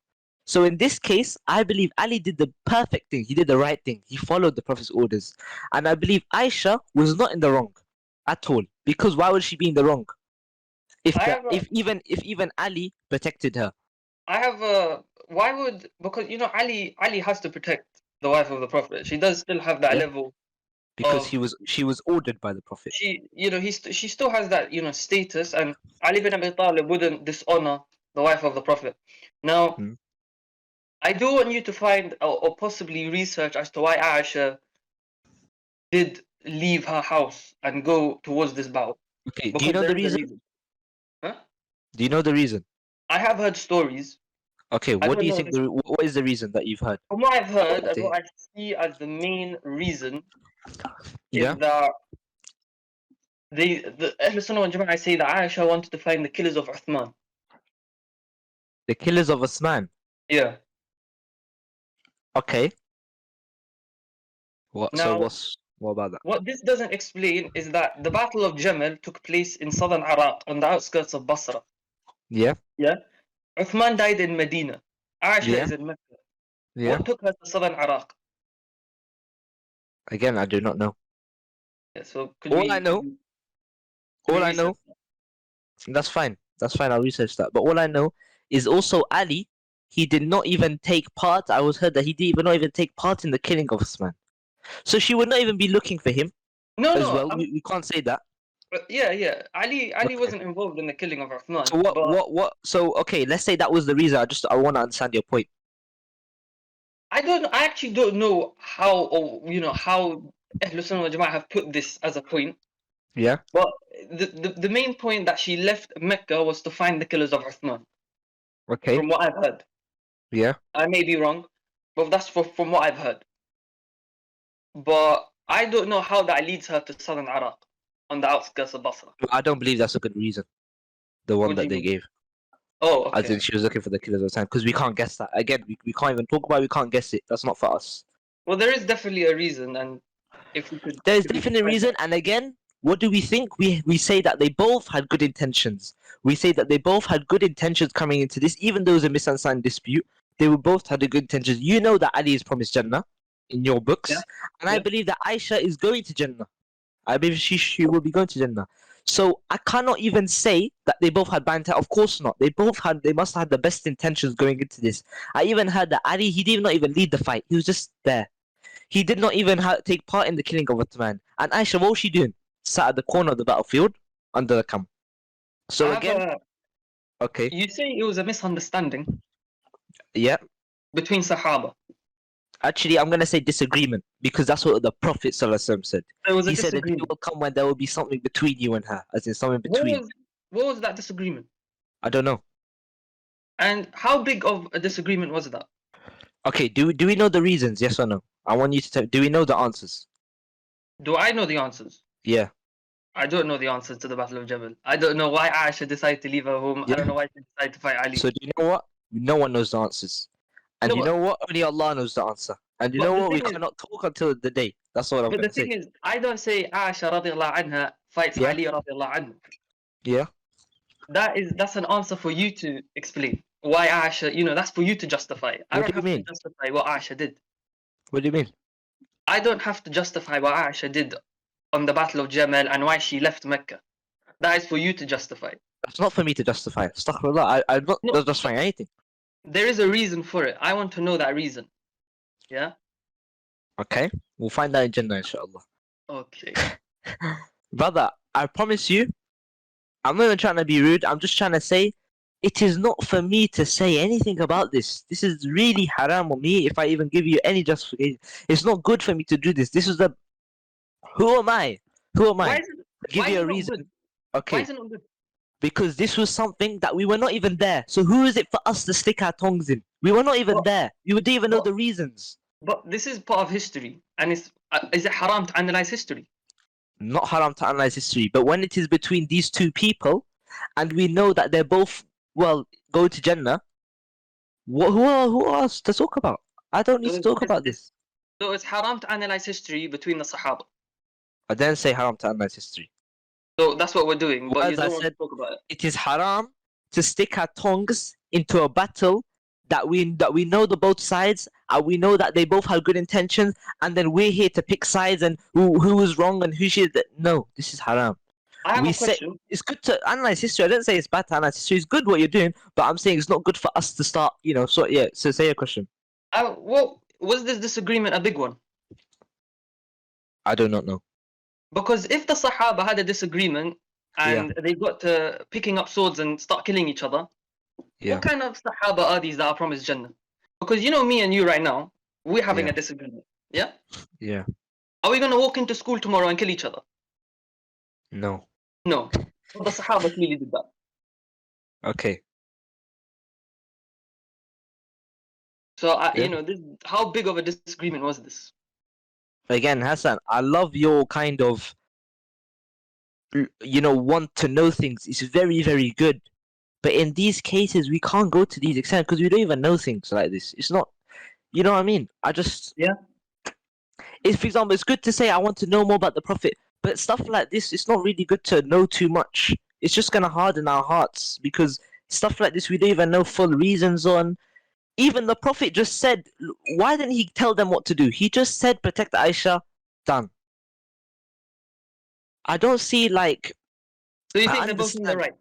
So in this case, I believe Ali did the perfect thing. He did the right thing. He followed the Prophet's orders. And I believe Aisha was not in the wrong at all. Because why would she be in the wrong? If even Ali protected her. I have a why would because Ali has to protect the wife of the Prophet. She does still have that Yeah. level Because of she was ordered by the Prophet. she still has that status, and Ali bin Abi Talib wouldn't dishonor the wife of the Prophet. Now, I do want you to find or possibly research as to why Aisha did leave her house and go towards this battle. Okay, do Because you know there the is a reason? reason. Huh? Do you know the reason? I have heard stories. Okay, I what don't do you know think this. what is the reason that you've heard? From what I've heard and what I see as the main reason Yeah. is that the Ahl Sunnah wal Jama'ah say that Aisha wanted to find the killers of Uthman. The killers of Osman. Yeah. Okay. Now, What about that? what this doesn't explain is that the Battle of Jamal took place in southern Iraq on the outskirts of Basra. Yeah. Yeah. Uthman died in Medina. Aisha Yeah. is in Mecca. Yeah. What took her to southern Iraq? Again, I do not know. Yeah, so All I know, could we all I research know, that's fine. That's fine. I'll research that. But all I know is also Ali. He did not even take part. I was heard that he did even not even take part in the killing of Usman. So she would not even be looking for him No, as no. well. We can't say that. Yeah. Ali Okay. wasn't involved in the killing of So Uthman, but So okay, let's say that was the reason. I want to understand your point. I actually don't know how, or how Ahlul Sunnah wal Jama'ah have put this as a point. Yeah. But the main point that she left Mecca was to find the killers of Uthman, Okay. from what I've heard. Yeah. I may be wrong, but that's from what I've heard. But I don't know how that leads her to southern Iraq, on the outskirts of Basra. I don't believe that's a good reason. The one What do that you they mean? gave, Oh, as in okay. she was looking for the killers of time, because we can't guess that. Again, we can't even talk about it. We can't guess it. That's not for us. Well, there is definitely a reason, and if we could, There's if we could definitely a find reason, that. and again, what do we think? We say that they both had good intentions. We say that they both had good intentions coming into this, even though it was a misunderstanding dispute. They were both had a good intentions. You know that Ali is promised Jannah in your Yeah, books, and I yeah. believe that Aisha is going to Jannah. I believe she will be going to Jannah. So I cannot even say that they both had banter. Of course not. They must have had the best intentions going into this. I even heard that Ali, he did not even lead the fight. He was just there. He did not even take part in the killing of Uthman. And Aisha, what was she doing? Sat at the corner of the battlefield under the camel. I So have again, a. okay, You say it was a misunderstanding yeah. between Sahaba. Actually, I'm gonna say disagreement because that's what the Prophet ﷺ said. There was a He said a day disagreement. will come when there will be something between you and her, as in something What between. was what was that disagreement? I don't know. And how big of a disagreement was that? Okay, do we know the reasons? Yes or no? I want you to tell. Do we know the answers? Do I know the answers? Yeah. I don't know the answers to the Battle of Jabal. I don't know why Aisha decided to leave her home. I Yeah. don't know why she decided to fight Ali. So do you know what? No one knows the answers. And No, you know what? Only Allah knows the answer. And you but know the what? We thing is, cannot talk until the day. That's what I'm but the gonna say. thing is, I don't say Aisha radiallahu anha fights Yeah. Ali radiallahu anhu. Yeah. That's an answer for you to explain why Aisha. That's for you to justify. I What do don't you have to mean? justify what Aisha did. What do you mean? I don't have to justify what Aisha did on the Battle of Jamal and why she left Mecca. That is for you to justify. That's not for me to justify. Astaghfirullah. I'm not No, justifying anything. there is a reason for it. I want to know that reason. Yeah. Okay? We'll find that in Jannah, inshallah. Okay. Brother, I promise you, I'm not even trying to be rude. I'm just trying to say it is not for me to say anything about this. This is really haram on me if I even give you any justification. It's not good for me to do this. This is the. Who am I? Who am Why I? is it? To give Why is you it a not reason. good? Why Okay. is it not good? Because this was something that we were not even there. So who is it for us to stick our tongues in? We were not even But, there. You didn't even know but, the reasons. but this is part of history, and is it haram to analyze history? Not haram to analyze history, but when it is between these two people, and we know that they're both go to Jannah. Who else to talk about? I don't need So to talk about this. so it's haram to analyze history between the Sahaba. I didn't say haram to analyze history. So that's what we're doing, but you As I don't want to said, talk about it. it is haram to stick our tongues into a battle that we know the both sides and we know that they both have good intentions, and then we're here to pick sides and who was wrong and who should. No, this is haram. I have We a say question. it's good to analyze history. I didn't say it's bad to analyze history. It's good what you're doing, but I'm saying it's not good for us to start. So yeah. So say a question. Well, was this disagreement a big one? I do not know. Because if the Sahaba had a disagreement and they got to picking up swords and start killing each other, Yeah. what kind of Sahaba are these that are promised Jannah? Because me and you right now, we're having Yeah. a disagreement. Yeah? Yeah. Are we going to walk into school tomorrow and kill each other? No. No. But the Sahaba clearly did that. Okay. So, Yeah. how big of a disagreement was this? Again, Hassan, I love your kind of want to know things. It's very, very good. But in these cases, we can't go to these extents because we don't even know things like this. It's not. You know what I mean? I just Yeah. It's, for example, it's good to say I want to know more about the Prophet, but stuff like this, it's not really good to know too much. It's just gonna harden our hearts because stuff like this we don't even know full reasons on. Even the Prophet just said, why didn't he tell them what to do? He just said, protect Aisha, done. I don't see like. So you I think they're both in the understand right?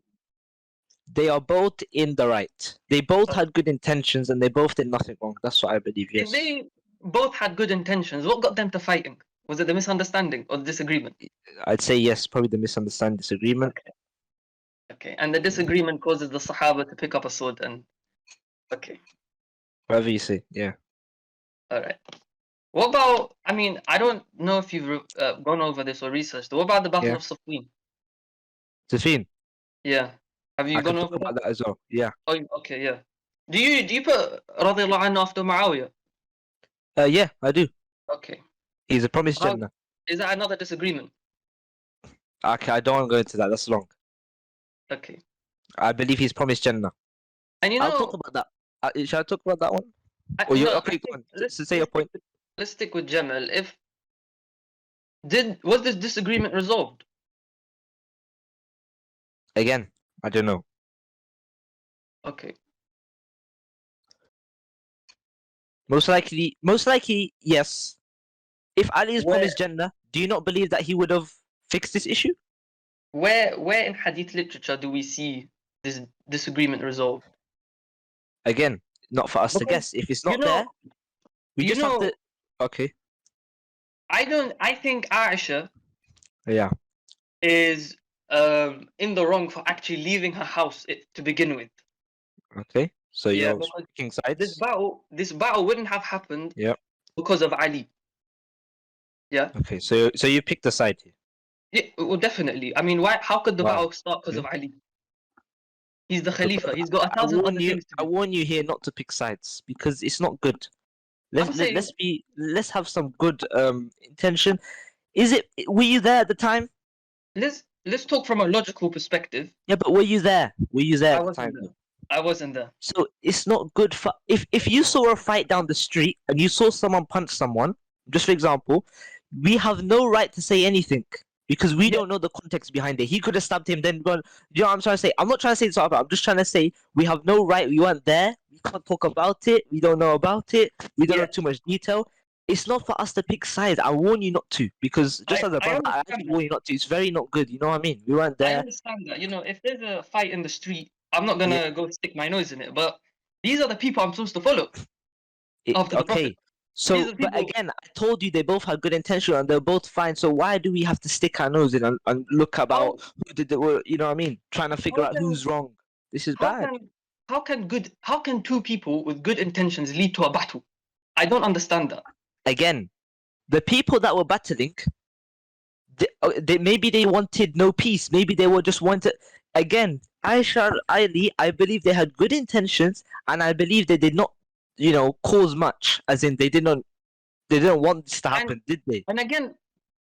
they are both in the right. They both Okay. had good intentions and they both did nothing wrong. That's what I believe. If Yes, they both had good intentions, what got them to fighting? Was it the misunderstanding or the disagreement? I'd say yes. Probably the misunderstanding, disagreement. Okay. Okay. And the disagreement causes the Sahaba to pick up a sword and. Okay. Whatever you say. Yeah. All right. What about? I mean, I don't know if you've gone over this or researched. What about the Battle Yeah. of Siffin? Safin, Yeah. Have you I can gone talk over that? about that as well. Yeah. Oh, okay. Yeah. Do you put radiallahu anhu after Muawiyah? Yeah, I do. Okay. He's a promised How Jannah. is that another disagreement? Okay, I don't want to go into that. That's long. Okay. I believe he's promised Jannah. And you I'll talk know, about that. Shall I talk about that one? Or you no, okay? Go on. let's So say your point. let's stick with Jamal. Was this disagreement resolved? Again, I don't know. Okay. Most likely, yes. If Ali is Where promised Jannah, do you not believe that he would have fixed this issue? where in Hadith literature do we see this disagreement resolved? Again, not for us to Because guess. If it's you not know, there, we just have to. Okay. I think Aisha Yeah. is in the wrong for actually leaving her house to begin with. Okay. So Yeah, you're because picking sides. this battle wouldn't have happened Yep. because of Ali. Yeah. Okay. So you picked a side here. Yeah, well, definitely. I mean, why? How could the Why? battle start because of Okay. Ali? He's the Because Khalifa. He's got 1,000 other things to I do. warn you here not to pick sides because it's not good. I'm saying, Let's have some good intention. Were you there at the time? let's talk from a logical perspective. Yeah, but were you there? Were you there I at the wasn't time there. though? I wasn't there. So it's not good for if you saw a fight down the street and you saw someone punch someone, just for example, we have no right to say anything because we Yeah. don't know the context behind it. He could have stabbed him, then gone. You know what I'm trying to say? I'm not trying to say it's not about. I'm just trying to say we have no right. We weren't there. We can't talk about it. We don't know about it. We don't know Yeah. too much detail. It's not for us to pick sides. I warn you not to because just as a I brother, I understand actually that. warn you not to. It's very not good. You know what I mean? We weren't I there. understand that. You know, if there's a fight in the street, I'm not gonna go stick my nose in it. But these are the people I'm supposed to follow after the Prophet. Okay. So, These are the but people. again, I told you they both had good intention and they're both fine. So why do we have to stick our nose in and look about How who did you know what I mean? Trying to figure how out can who's wrong. This is how bad. can how can two people with good intentions lead to a battle? I don't understand that. Again, the people that were battling, maybe they wanted no peace. Maybe they were just wanted. Again, Aisha, Ali, I believe they had good intentions, and I believe they did not, cause much. As in, they didn't want this to And happen, did they? and again,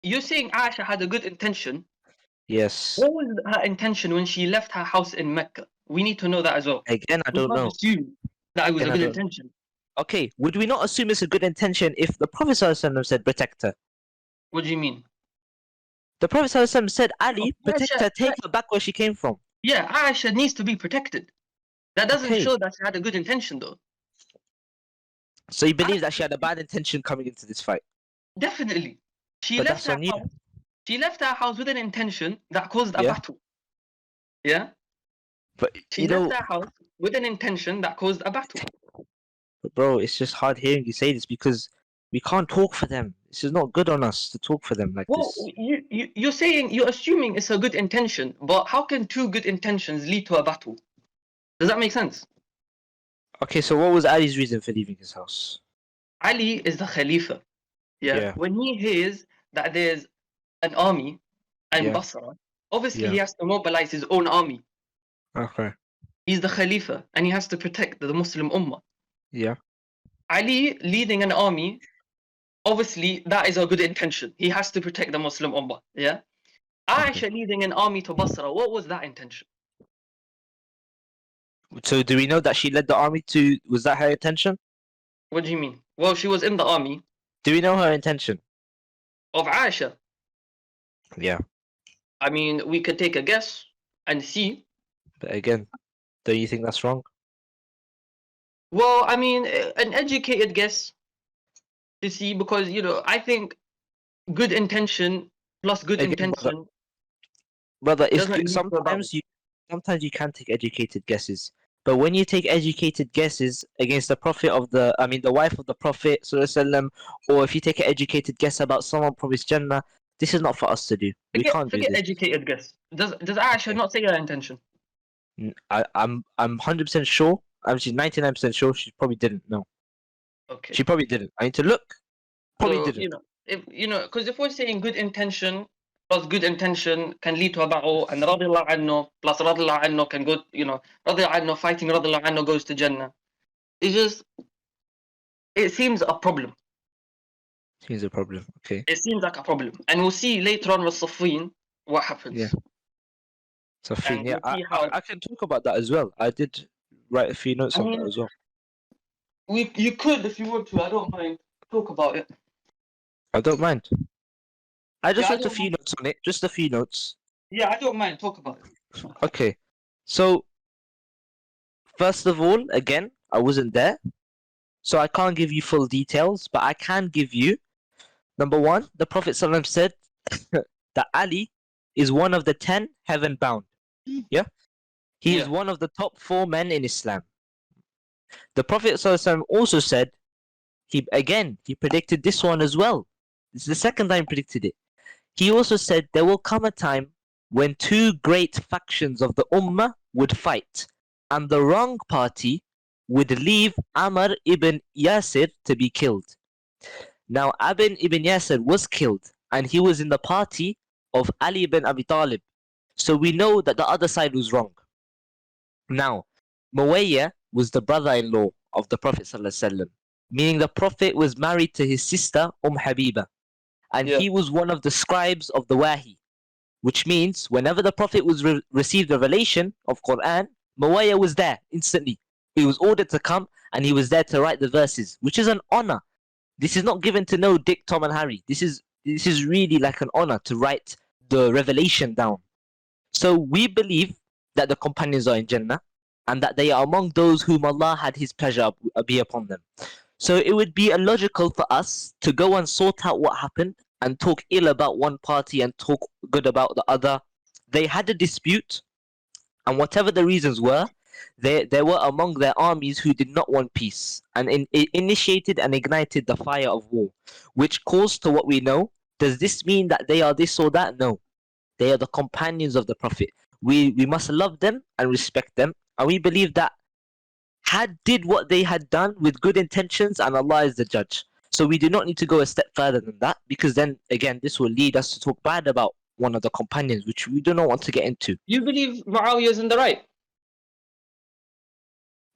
you're saying Aisha had a good intention. Yes. What was her intention when she left her house in Mecca? We need to know that as well. Again, I We don't can't know. assume that it was a Again, I good don't. intention. Okay, would we not assume it's a good intention if the Prophet ﷺ said protect her? What do you mean? The Prophet ﷺ said, Ali, protect Aisha, her, take her back where she came from. yeah, Aisha needs to be protected. That doesn't Okay, show that she had a good intention, though. so you believe that she had a bad intention coming into this fight? Definitely. She But left that's her on you. house. She left her house with an intention that caused a Yeah. battle. Yeah? But, She left her house with an intention that caused a battle. but bro, it's just hard hearing you say this because we can't talk for them. This is not good on us to talk for them like Well, this. you're assuming it's a good intention, but how can two good intentions lead to a battle? Does that make sense? Okay, so what was Ali's reason for leaving his house? Ali is the Khalifa. Yeah. When he hears that there's an army in Yeah. Basra, obviously Yeah. he has to mobilize his own army. Okay. He's the Khalifa and he has to protect the Muslim Ummah. Yeah. Ali leading an army, obviously that is a good intention. He has to protect the Muslim Ummah. Yeah. Aisha leading an army to Basra, what was that intention? So do we know that she led the army to? Was that her intention? What do you mean? Well, she was in the army Do we know her intention? of Aisha. Yeah. I mean, we could take a guess and see. But again, don't you think that's wrong? Well, I mean, an educated guess to see, because I think good intention plus good Again, intention brother, it's doesn't lead to a battle. sometimes you can take educated guesses. But when you take educated guesses against the the wife of the Prophet ﷺ, or if you take an educated guess about someone promised Jannah, this is not for us to do. We can't do Forget this. educated guess. Does Aisha Okay. not say her intention? I'm 100% sure. I'm actually 99% sure she probably didn't know. Okay. She probably didn't. I need to look. Probably So didn't. because if we're saying good intention plus good intention can lead to a battle, and radiallahu anhu plus radiallahu anhu can go, radiallahu anhu fighting radiallahu anhu goes to Jannah. It seems a problem. Here's a problem. Okay. It seems like a problem, and we'll see later on with Safin what happens. Yeah. So And yeah, we'll see how I can talk about that as well. I did write a few notes on that as well. you could, if you want to. I don't mind. Talk about it. I don't mind. I just Yeah, I wrote a don't few notes on it. Just a few notes. Yeah, I don't mind. Talk about it. Okay. So first of all, again, I wasn't there, so I can't give you full details, but I can give you number one. The Prophet ﷺ said that Ali is one of the 10 heaven bound. Yeah, he is Yeah. one of the top 4 men in Islam. The Prophet ﷺ also said he predicted this one as well. This is the second time he predicted it. He also said there will come a time when 2 great factions of the Ummah would fight, and the wrong party would leave Amr ibn Yasir to be killed. Now, Amr ibn Yasir was killed, and he was in the party of Ali ibn Abi Talib. So we know that the other side was wrong. Now, Muawiyah was the brother-in-law of the Prophet ﷺ, meaning the Prophet was married to his sister Habiba, and Yeah. he was one of the scribes of the Wahi, which means whenever the Prophet was received revelation of Quran, Muawiyah was there instantly. He was ordered to come, and he was there to write the verses, which is an honor. This is not given to no Dick, Tom, and Harry. This is really like an honor to write the revelation down. So we believe that the companions are in Jannah, and that they are among those whom Allah had His pleasure be upon them. So it would be illogical for us to go and sort out what happened and talk ill about one party and talk good about the other. They had a dispute, and whatever the reasons were, there were among their armies who did not want peace, and it initiated and ignited the fire of war, which caused to what we know. Does this mean that they are this or that? No. They are the companions of the Prophet. We must love them and respect them, and we believe that did what they had done with good intentions, and Allah is the judge. So we do not need to go a step further than that, because then again this will lead us to talk bad about one of the companions, which we do not want to get into. You believe Muawiyah is in the right?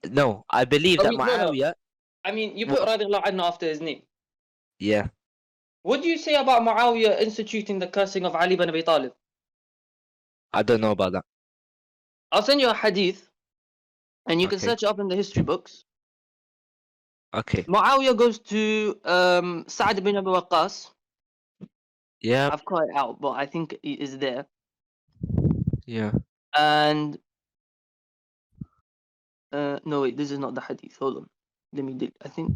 No, I believe that Muawiyah. I mean, you put radiallahu anhu after his name. Yeah. What do you say about Muawiyah instituting the cursing of Ali ibn Abi Talib? I don't know about that. I'll send you a hadith, and you can Okay. search it up in the history books. Okay. Muawiyah goes to Sa'd ibn Abi Waqqas. Yeah. I've cut it out, but I think it is there. Yeah. And no, wait, this is not the hadith. Hold on, let me dig. I think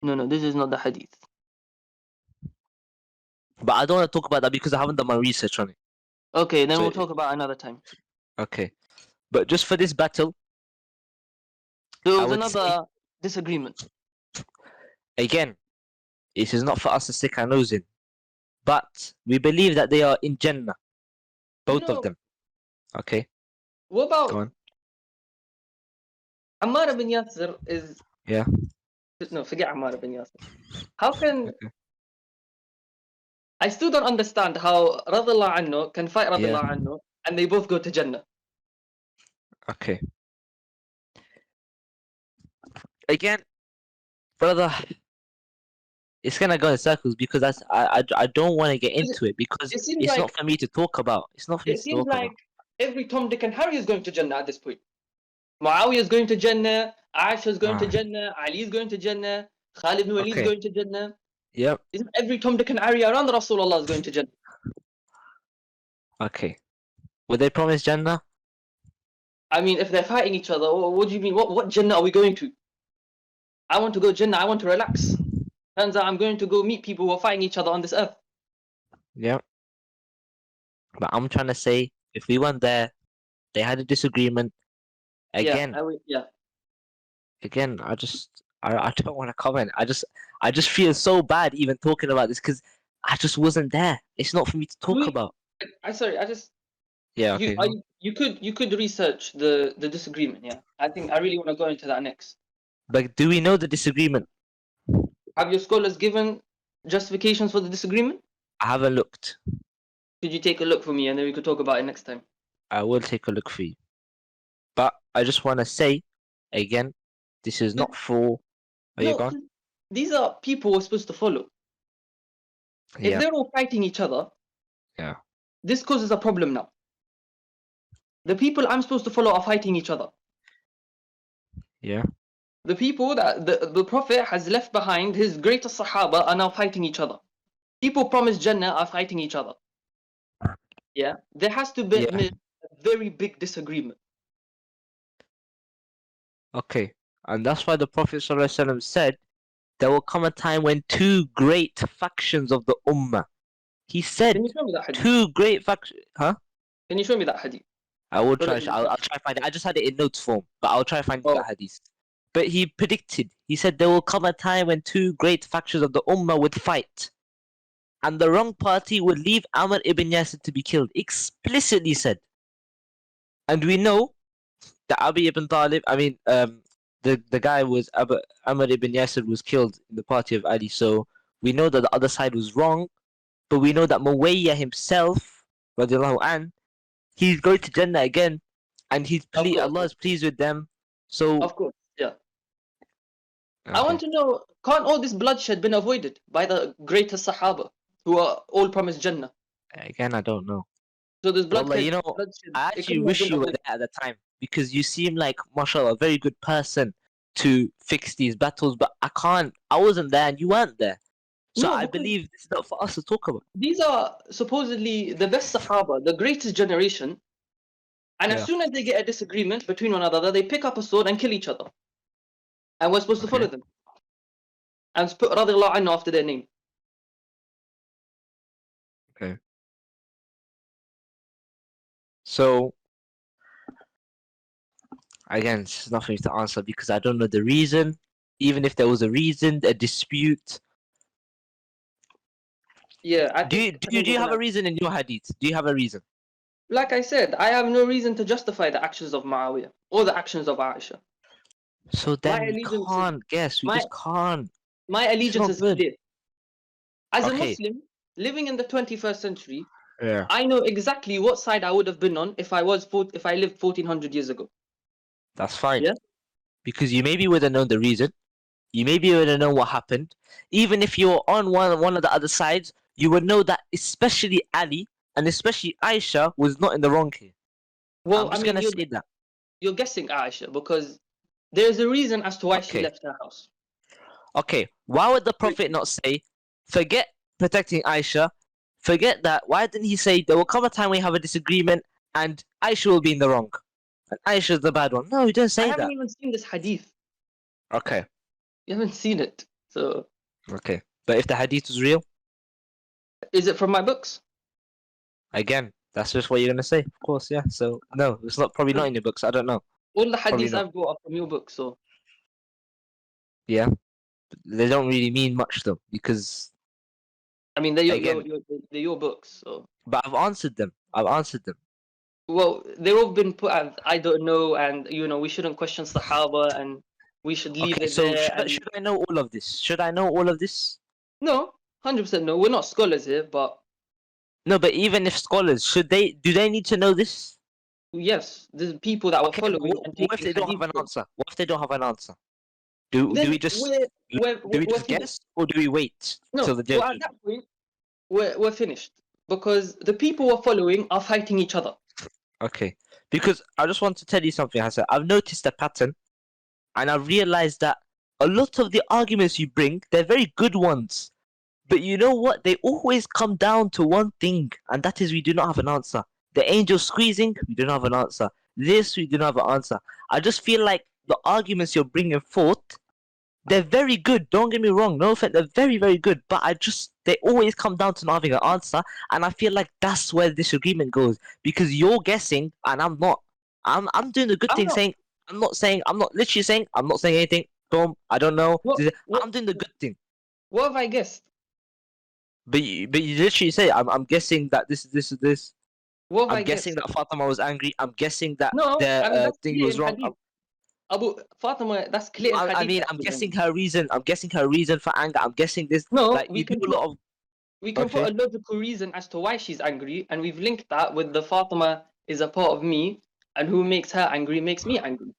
no, this is not the hadith. But I don't want to talk about that because I haven't done my research on it. Okay, then So- we'll talk about another time. Okay. But just for this battle, There I was would another disagreement. again, it is not for us to stick our nose in. But we believe that they are in Jannah. Both know- of them. Okay. What Go about on. Ammar ibn Yasir is... Yeah. No, forget Ammar ibn Yasir. How can... Okay. I still don't understand how radiallahu anhu can fight radiallahu anhu and they both go to Jannah. Okay. Again, brother, it's gonna go in circles because I don't want to get into it because it seems it's like- not for me to talk about. It's not for me It to seems talk like every Tom, Dick and Harry is going to Jannah at this point. Muawiyah is going to Jannah, Aisha is going to Ah. Jannah, Ali is going to Jannah, Khalid ibn Walid is Okay. going to Jannah. Yep. Isn't every Tom, Dick and Harry around Rasulullah is going to Jannah? Okay. Were they promised Jannah? I mean, if they're fighting each other, what do you mean? What Jannah are we going to? I want to go Jannah, I want to relax. Turns out I'm going to go meet people who are fighting each other on this earth. Yep. But I'm trying to say, if we went there, they had a disagreement. Again, Yeah. again, I don't want to comment. I just feel so bad even talking about this because I just wasn't there. It's not for me to talk about. Yeah, Okay. you could research the disagreement. Yeah, I really want to go into that next. But do we know the disagreement? Have your scholars given justifications for the disagreement? I haven't looked. Could you take a look for me and then we could talk about it next time? I will take a look for you. But I just want to say, again, this is not for. Are you gone? These are people we're supposed to follow. If Yeah. they're all fighting each other, Yeah. this causes a problem now. The people I'm supposed to follow are fighting each other. Yeah. The people that the Prophet has left behind, his greatest Sahaba, are now fighting each other. People promised Jannah are fighting each other. Yeah, there has to be Yeah. a very big disagreement. Okay. And that's why the Prophet ﷺ said, there will come a time when two great factions of the Ummah. He said, Can you show me that hadith? two great factions. Huh? Can you show me that hadith? I will So try. let me- I'll try find it. I just had it in notes form, but I'll try find Oh. that hadith. But he predicted. He said there will come a time when two great factions of the Ummah would fight, and the wrong party would leave Amr ibn Yasir to be killed. Explicitly said. And we know that Abi ibn Talib. I mean, the guy was Amr ibn Yasir was killed in the party of Ali. So we know that the other side was wrong, but we know that Muawiyah himself, radiallahu an, he's going to Jannah again, and Allah is pleased with them. So Of course, yeah. okay. I want to know, can't all this bloodshed been avoided by the greatest Sahaba who are all promised Jannah? Again, I don't know. So this Wallah, bloodshed, you know, I actually wish you were there at the time because you seem like, mashallah, a very good person to fix these battles. But I wasn't there, and you weren't there. So No, I because believe this is not for us to talk about. these are supposedly the best Sahaba, the greatest generation. And as Yeah. soon as they get a disagreement between one another, they pick up a sword and kill each other. And we're supposed to follow them. And put radiallahu anhu after their name. Okay. So again, this is not for me to answer because I don't know the reason. Even if there was a reason, a dispute. Yeah. Do you have a reason in your hadith? Do you have a reason? Like I said, I have no reason to justify the actions of Muawiyah or the actions of Aisha. So then we can't guess. We just can't. My allegiance is good. clear. As a Okay. Muslim living in the 21st century, Yeah. I know exactly what side I would have been on if I lived 1400 years ago. That's fine. Yeah. Because you maybe would have known the reason. You maybe would have known what happened. Even if you're on one of the other sides, you would know that especially Ali and especially Aisha was not in the wrong here. Well, I'm just gonna say that. You're guessing Aisha because there's a reason as to why she left her house. Okay, why would the Prophet not say, forget protecting Aisha, forget that? Why didn't he say there will come a time when we have a disagreement and Aisha will be in the wrong and Aisha's the bad one? No, he didn't say that. I haven't even seen this hadith. Okay. You haven't seen it, so. Okay, but if the hadith is real, is it from my books? Again, that's just what you're gonna say, of course, yeah. So no, it's probably not in your books. I don't know. All the hadiths I've got are from your book, so. Yeah, they don't really mean much though, because. I mean, they're your books, so. But I've answered them. Well, they've all been put as I don't know, and we shouldn't question Sahaba, and we should leave it so there. Should I know all of this? Should I know all of this? No, 100% no. We're not scholars here, but. No, but even if scholars, do they need to know this? Yes, there's people that were following. What if they don't have an answer? What if they don't have an answer? Do we just guess, or do we wait till the judgment? Well, at that point, we're finished because the people we're following are fighting each other. Okay, Because I just want to tell you something, Hassan. I've noticed a pattern, and I've realized that a lot of the arguments you bring, they're very good ones. But you know what? They always come down to one thing, and that is we do not have an answer. The angel squeezing, we do not have an answer. This, we do not have an answer. I just feel like the arguments you're bringing forth, they're very good. Don't get me wrong. No offense, they're very, very good. But they always come down to not having an answer, and I feel like that's where the disagreement goes because you're guessing and I'm not. I'm doing the good I'm thing, not. saying I'm not literally saying I'm not saying anything. Boom, I don't know. What I'm doing the good thing. what have I guessed? But you literally say I'm guessing that this. What have I'm I guessing guessed? that Fatima was angry. I'm guessing that No, the I mean that's thing clear was in wrong. hadith. Abu Fatima, that's clear in I hadith. mean, that I'm she's guessing angry. her reason. I'm guessing her reason for anger. I'm guessing this. No, Like you do a lot of. we can put Okay. a logical reason as to why she's angry, and we've linked that with the Fatima is a part of me, and who makes her angry makes me angry.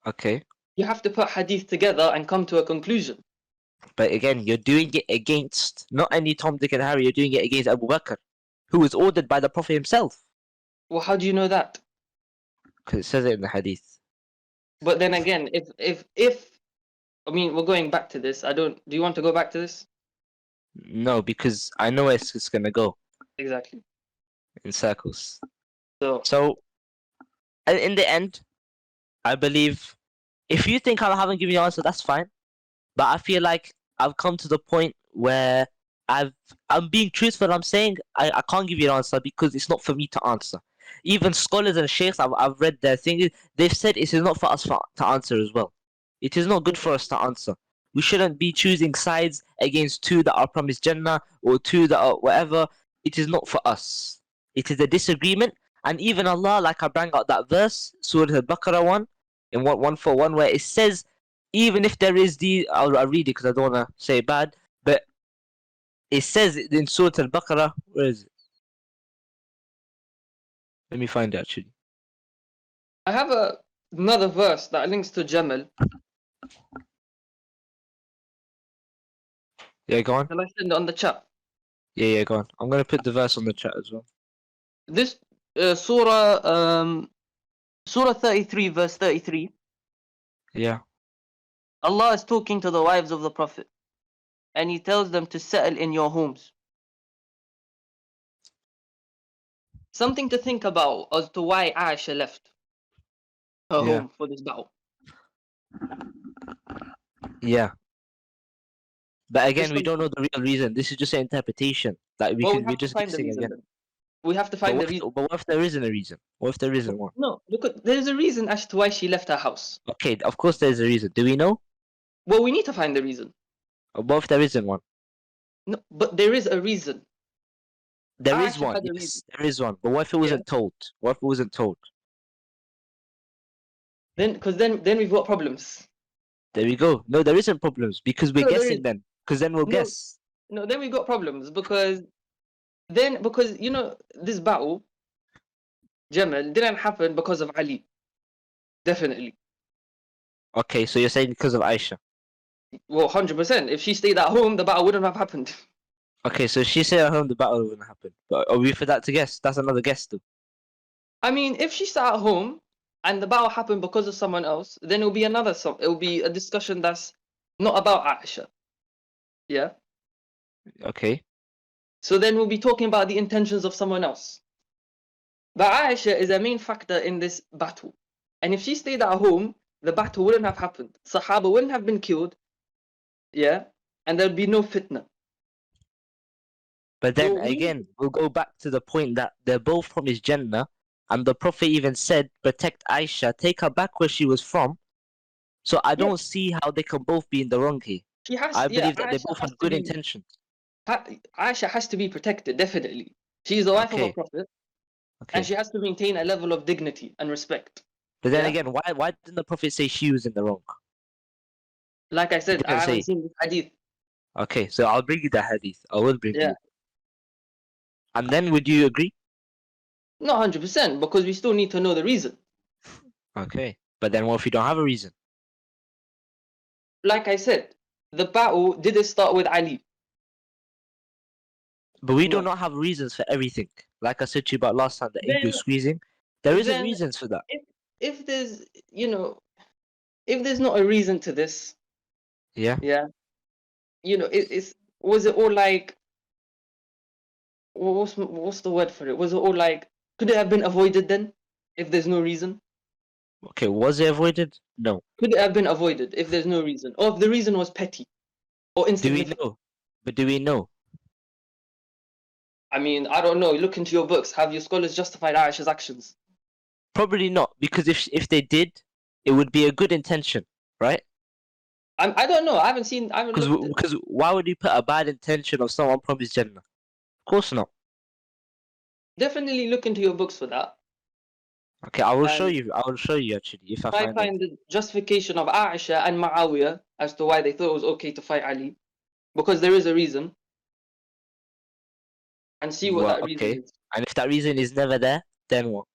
Okay. You have to put hadith together and come to a conclusion. But again, you're doing it against not any Tom, Dick, and Harry. You're doing it against Abu Bakr, who was ordered by the Prophet himself, Well, how do you know that? because it says it in the Hadith. But then again, if I mean we're going back to this. I don't. Do you want to go back to this? No, because I know it's just gonna go Exactly. in circles. So So, in the end, I believe if you think I haven't given you an answer, that's fine. But I feel like I've come to the point where I'm being truthful. I'm saying I can't give you an answer because it's not for me to answer. Even scholars and sheikhs, I've read their thing. They've said it is not for us to answer as well. It is not good for us to answer. We shouldn't be choosing sides against two that are promised Jannah or two that are whatever. It is not for us. It is a disagreement. And even Allah, like I bring out that verse, Surah Al-Baqarah 1, in 141, where it says, even if there is I'll read it because I don't want to say bad, but it says in Surah Al-Baqarah, where is it? Let me find it actually. I have another verse that links to Camel. Yeah, go on. Shall I send it on the chat? Yeah, go on. I'm going to put the verse on the chat as well. This surah 33 verse 33. Yeah. Allah is talking to the wives of the Prophet, and He tells them to settle in your homes. Something to think about as to why Aisha left her home for this battle. Yeah. But again, Just we don't know the real reason. This is just an interpretation. Like well, we we're have to just find the guessing reason again. then. We have to find the reason. But what if there isn't a reason? What if there isn't one? No, look, there's a reason as to why she left her house. Okay, of course there's a reason. Do we know? Well, we need to find the reason. Or what if there isn't one? No, but there is a reason. There is Aisha one. had a Yes, reason. there is one. But what if it wasn't told? What if it wasn't told? Then we've got problems. There we go. No, there isn't problems because we're No, there guessing is. then. Because then we'll No. guess. No, then we've got problems because you know this battle, Jamal, didn't happen because of Ali. Definitely. Okay, so you're saying because of Aisha. Well, 100%. If she stayed at home, the battle wouldn't have happened. Okay, so she said at home the battle wouldn't happen. But are we for that to guess? That's another guess though. I mean, if she sat at home and the battle happened because of someone else, then it'll be it'll be a discussion that's not about Aisha. Yeah? Okay. So then we'll be talking about the intentions of someone else. But Aisha is a main factor in this battle. And if she stayed at home, the battle wouldn't have happened. Sahaba wouldn't have been killed. Yeah? And there'd be no fitna. But then again, we'll go back to the point that they're both from his Jannah, and the Prophet even said, protect Aisha, take her back where she was from. So I don't see how they can both be in the wrong here. I believe that they both had good intentions. Aisha has to be protected, definitely. She is the wife of a Prophet, and she has to maintain a level of dignity and respect. But then again, why didn't the Prophet say she was in the wrong? Like I said, I haven't seen this hadith. Okay, so I'll bring you the hadith. I will bring you. Yeah. And then would you agree? Not 100%, because we still need to know the reason. Okay, but then what if you don't have a reason? Like I said, the battle didn't start with Ali. But we do not have reasons for everything. Like I said to you about last time, the angel squeezing. There isn't Then reasons for that. if there's, you know, if there's not a reason to this, Yeah. yeah, you know, was it all like, what's the word for it? Was it all like, could it have been avoided then, if there's no reason? Okay, was it avoided? No. Could it have been avoided if there's no reason, or if the reason was petty or Do we insignificant? know? But do we know? I mean, I don't know. Look into your books. Have your scholars justified Aisha's actions? Probably not, because if they did, it would be a good intention, right? I don't know. I haven't seen. I haven't looked. Because why would you put a bad intention of someone promised Jannah? Of course not. Definitely look into your books for that. Okay, I will show And you. I will show you actually if I try find find the justification of Aisha and Muawiyah as to why they thought it was okay to fight Ali, because there is a reason, and see what Well, that reason okay. is. And if that reason is never there, then what?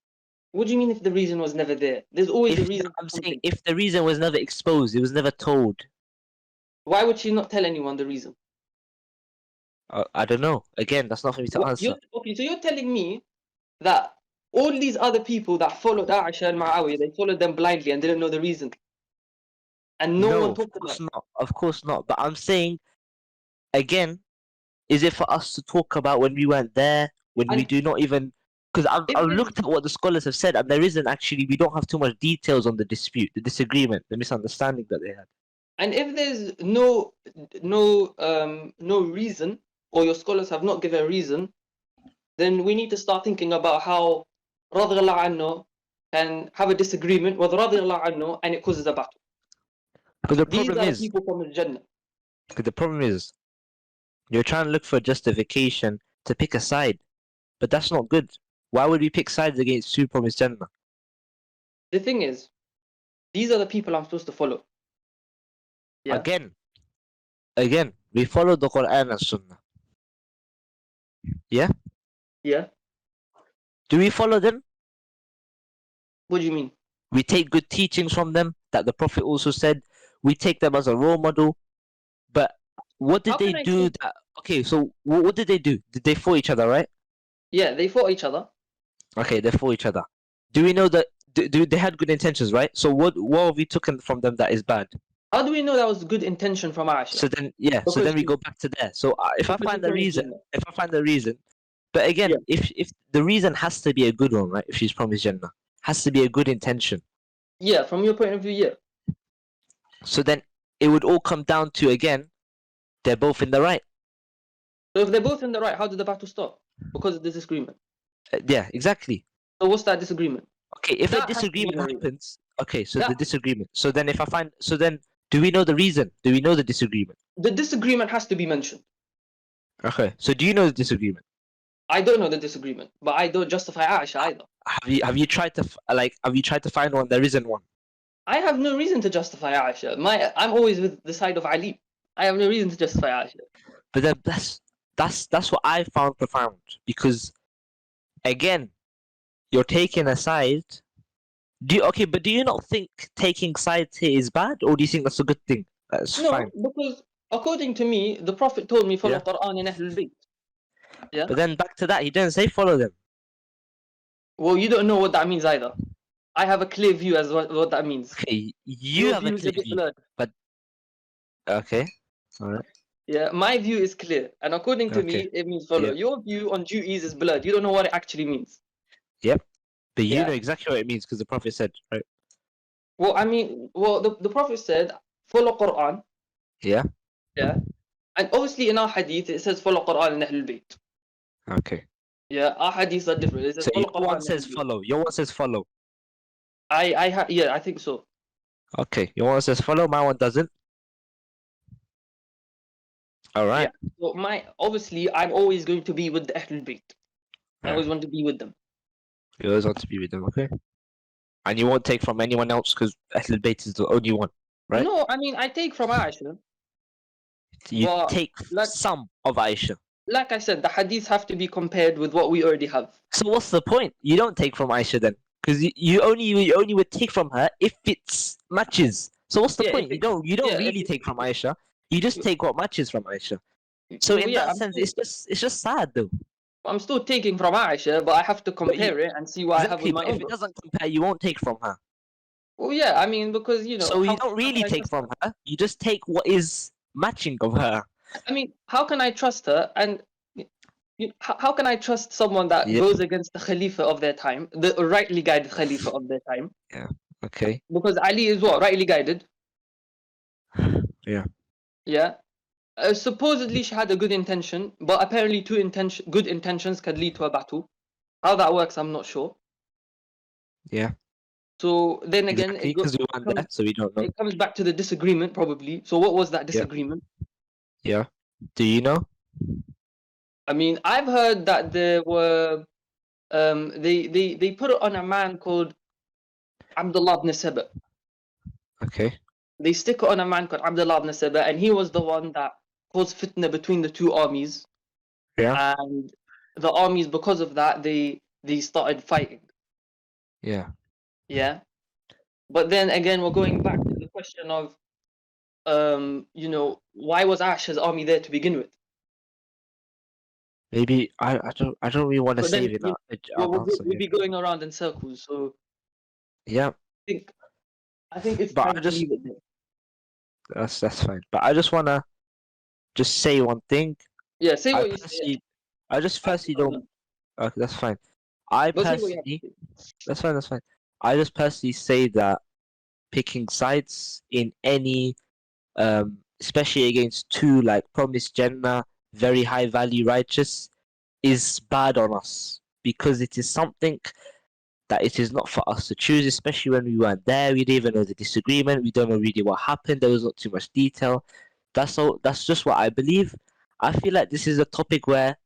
What do you mean if the reason was never there? There's always a reason for I'm saying something. if the reason was never exposed, it was never told. Why would she not tell anyone the reason? I don't know. Again, that's not for me to answer. Okay, so you're telling me that all these other people that followed Aisha and Muawiyah, they followed them blindly and didn't know the reason, and no one Of talked course about it. not. Of course not. But I'm saying again, is it for us to talk about when we weren't there, when we And do not even? Because if I've there's looked at what the scholars have said, and there isn't actually. We don't have too much details on the dispute, the disagreement, the misunderstanding that they had. And if there's no reason, or your scholars have not given a reason, then we need to start thinking about how radiallahu anhu can have a disagreement with radiallahu anhu and it causes a battle. Because the These problem are the is, people from the Jannah. you're trying to look for a justification to pick a side, but that's not good. Why would we pick sides against two promised Jannah? The thing is, these are the people I'm supposed to follow. Yeah. Again, we follow the Quran and Sunnah. Yeah? Yeah. Do we follow them? What do you mean? We take good teachings from them that the Prophet also said. We take them as a role model. But what did How they can I do take... that? Okay, so what did they do? Did they fought each other, right? Yeah, they fought each other. Okay, they fought each other. Do we know that do they had good intentions, right? So what have we taken from them that is bad? How do we know that was good intention from Aisha? So then, yeah. So Because then we she- go back to there. So if I because she find the promised reason, Jannah. but again, Yeah. if the reason has to be a good one, right? If she's promised Jannah, has to be a good intention. Yeah, from your point of view, yeah. So then it would all come down to again, they're both in the right. So if they're both in the right, how did the battle stop? Because of the disagreement. Yeah, exactly. So what's that disagreement? Okay, if That a has to be disagreement narrated. happens, okay, so That- the disagreement. So then if I find, so then do we know the reason? Do we know the disagreement? The disagreement has to be mentioned. Okay, so do you know the disagreement? I don't know the disagreement, but I don't justify Aisha either. Have you tried to have you tried to find one? There isn't one. I have no reason to justify Aisha. I'm always with the side of Ali. I have no reason to justify Aisha. But then that's what I found profound, because again, you're taking a side. But do you not think taking sides here is bad, or do you think that's a good thing? That's No, fine. because according to me, the Prophet told me follow Yeah. Quran and Ahlul Bayt. Yeah. But then back to that, he didn't say follow them. Well, you don't know what that means either. I have a clear view as what that means. Okay, you Your have view a is clear bit view. blurred. Okay, all right. Yeah, my view is clear, and according to me, Okay. it means follow. Yeah. Your view on duties is blurred. You don't know what it actually means. But you Yeah. know exactly what it means because the Prophet said, right? Well, I mean, the Prophet said follow Quran. Yeah. Yeah, and obviously in our hadith it says follow Quran and Ahlul Bayt. Okay. Yeah, our hadiths are different. It says So follow your Quran. one and says Ahlul Bayt. follow. Your one says follow. Yeah, I think so. Okay. Your one says follow. My one doesn't. All right. So obviously I'm always going to be with the Ahlul Bayt. I Yeah. always want to be with them. You always want to be with them. Okay. And you won't take from anyone else because Ahlul Bayt is the only one. Right. No, I mean I take from Aisha. You But take like- some of Aisha. Like I said, the hadiths have to be compared with what we already have. So what's the point? You don't take from Aisha then, because you only would take from her if it's matches. So what's the Yeah, point? if You don't yeah, if really it- take from Aisha. You just take what matches from Aisha. So in yeah, that I'm sense, saying- it's just sad though. I'm still taking from Aisha, but I have to compare it and see what I have Exactly, with my but if own it book. doesn't compare, you won't take from her. Well, yeah, I mean, because So you how don't can really I take trust from her? her. You just take what is matching of her. I mean, how can I trust her? And how can I trust someone that Yeah. goes against the Khalifa of their time, the rightly guided Khalifa of their time? Yeah. Okay. Because Ali is what rightly guided. Yeah. Yeah. Supposedly she had a good intention, but apparently good intentions can lead to a battle. How that works, I'm not sure. Yeah. So then again, Exactly. Because we weren't there, so we don't know. it comes back to the disagreement probably. So what was that Yeah. disagreement? Yeah. Do you know? I mean, I've heard that there were they put it on a man called Abdullah ibn Saba. Okay. They stick it on a man called Abdullah ibn Saba, and he was the one that caused fitna between the two armies. Yeah. And the armies, because of that, they started fighting. Yeah. Yeah. But then again, we're going back to the question of why was Aisha's army there to begin with? Maybe I don't really want to But then save it an we'll answer we'll here. be going around in circles. So Yeah. think I think it's But time to leave it there. that's fine. But I just wanna just say one thing. Yeah, say I what you say. personally I just I personally don't don't know. okay, that's fine. I But say what you have personally to say. that's fine. I just personally say that picking sides in any especially against two like promised Jannah, very high value righteous, is bad on us because it is something that it is not for us to choose, especially when we weren't there. We didn't even know the disagreement. We don't know really what happened. There was not too much detail. That's all. That's just what I believe. I feel like this is a topic where,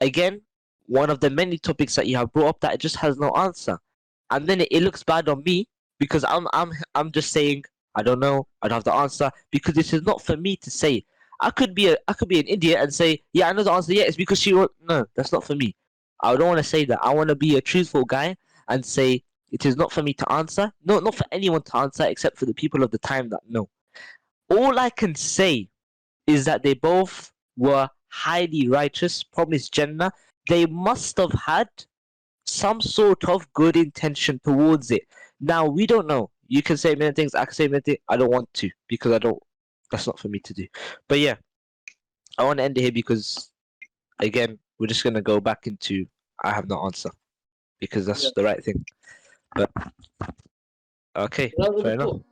again, one of the many topics that you have brought up that it just has no answer, and then it looks bad on me because I'm just saying I don't know. I don't have the answer because this is not for me to say. I could be an idiot and say yeah I know the answer. Yeah, it's because she wrote. No, that's not for me. I don't want to say that. I want to be a truthful guy and say it is not for me to answer. No, not for anyone to answer except for the people of the time that know. All I can say is that they both were highly righteous, promised Jannah. They must have had some sort of good intention towards it. Now we don't know. You can say many things. I can say many things. I don't want to because I don't. That's not for me to do. But yeah, I want to end it here because again, we're just gonna go back into I have no answer because Yeah. that's the right thing. But okay, That was a fair good enough. talk.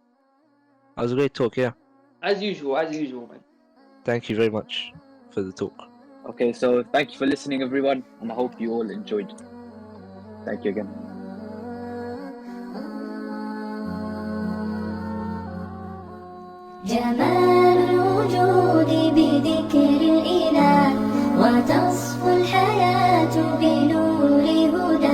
That was a great talk. Yeah, As usual, man. thank you very much for the talk. Okay, so thank you for listening, everyone, and I hope you all enjoyed. Thank you again. جمال الوجود بذكر الإله وتصفو الحياة بنور هداه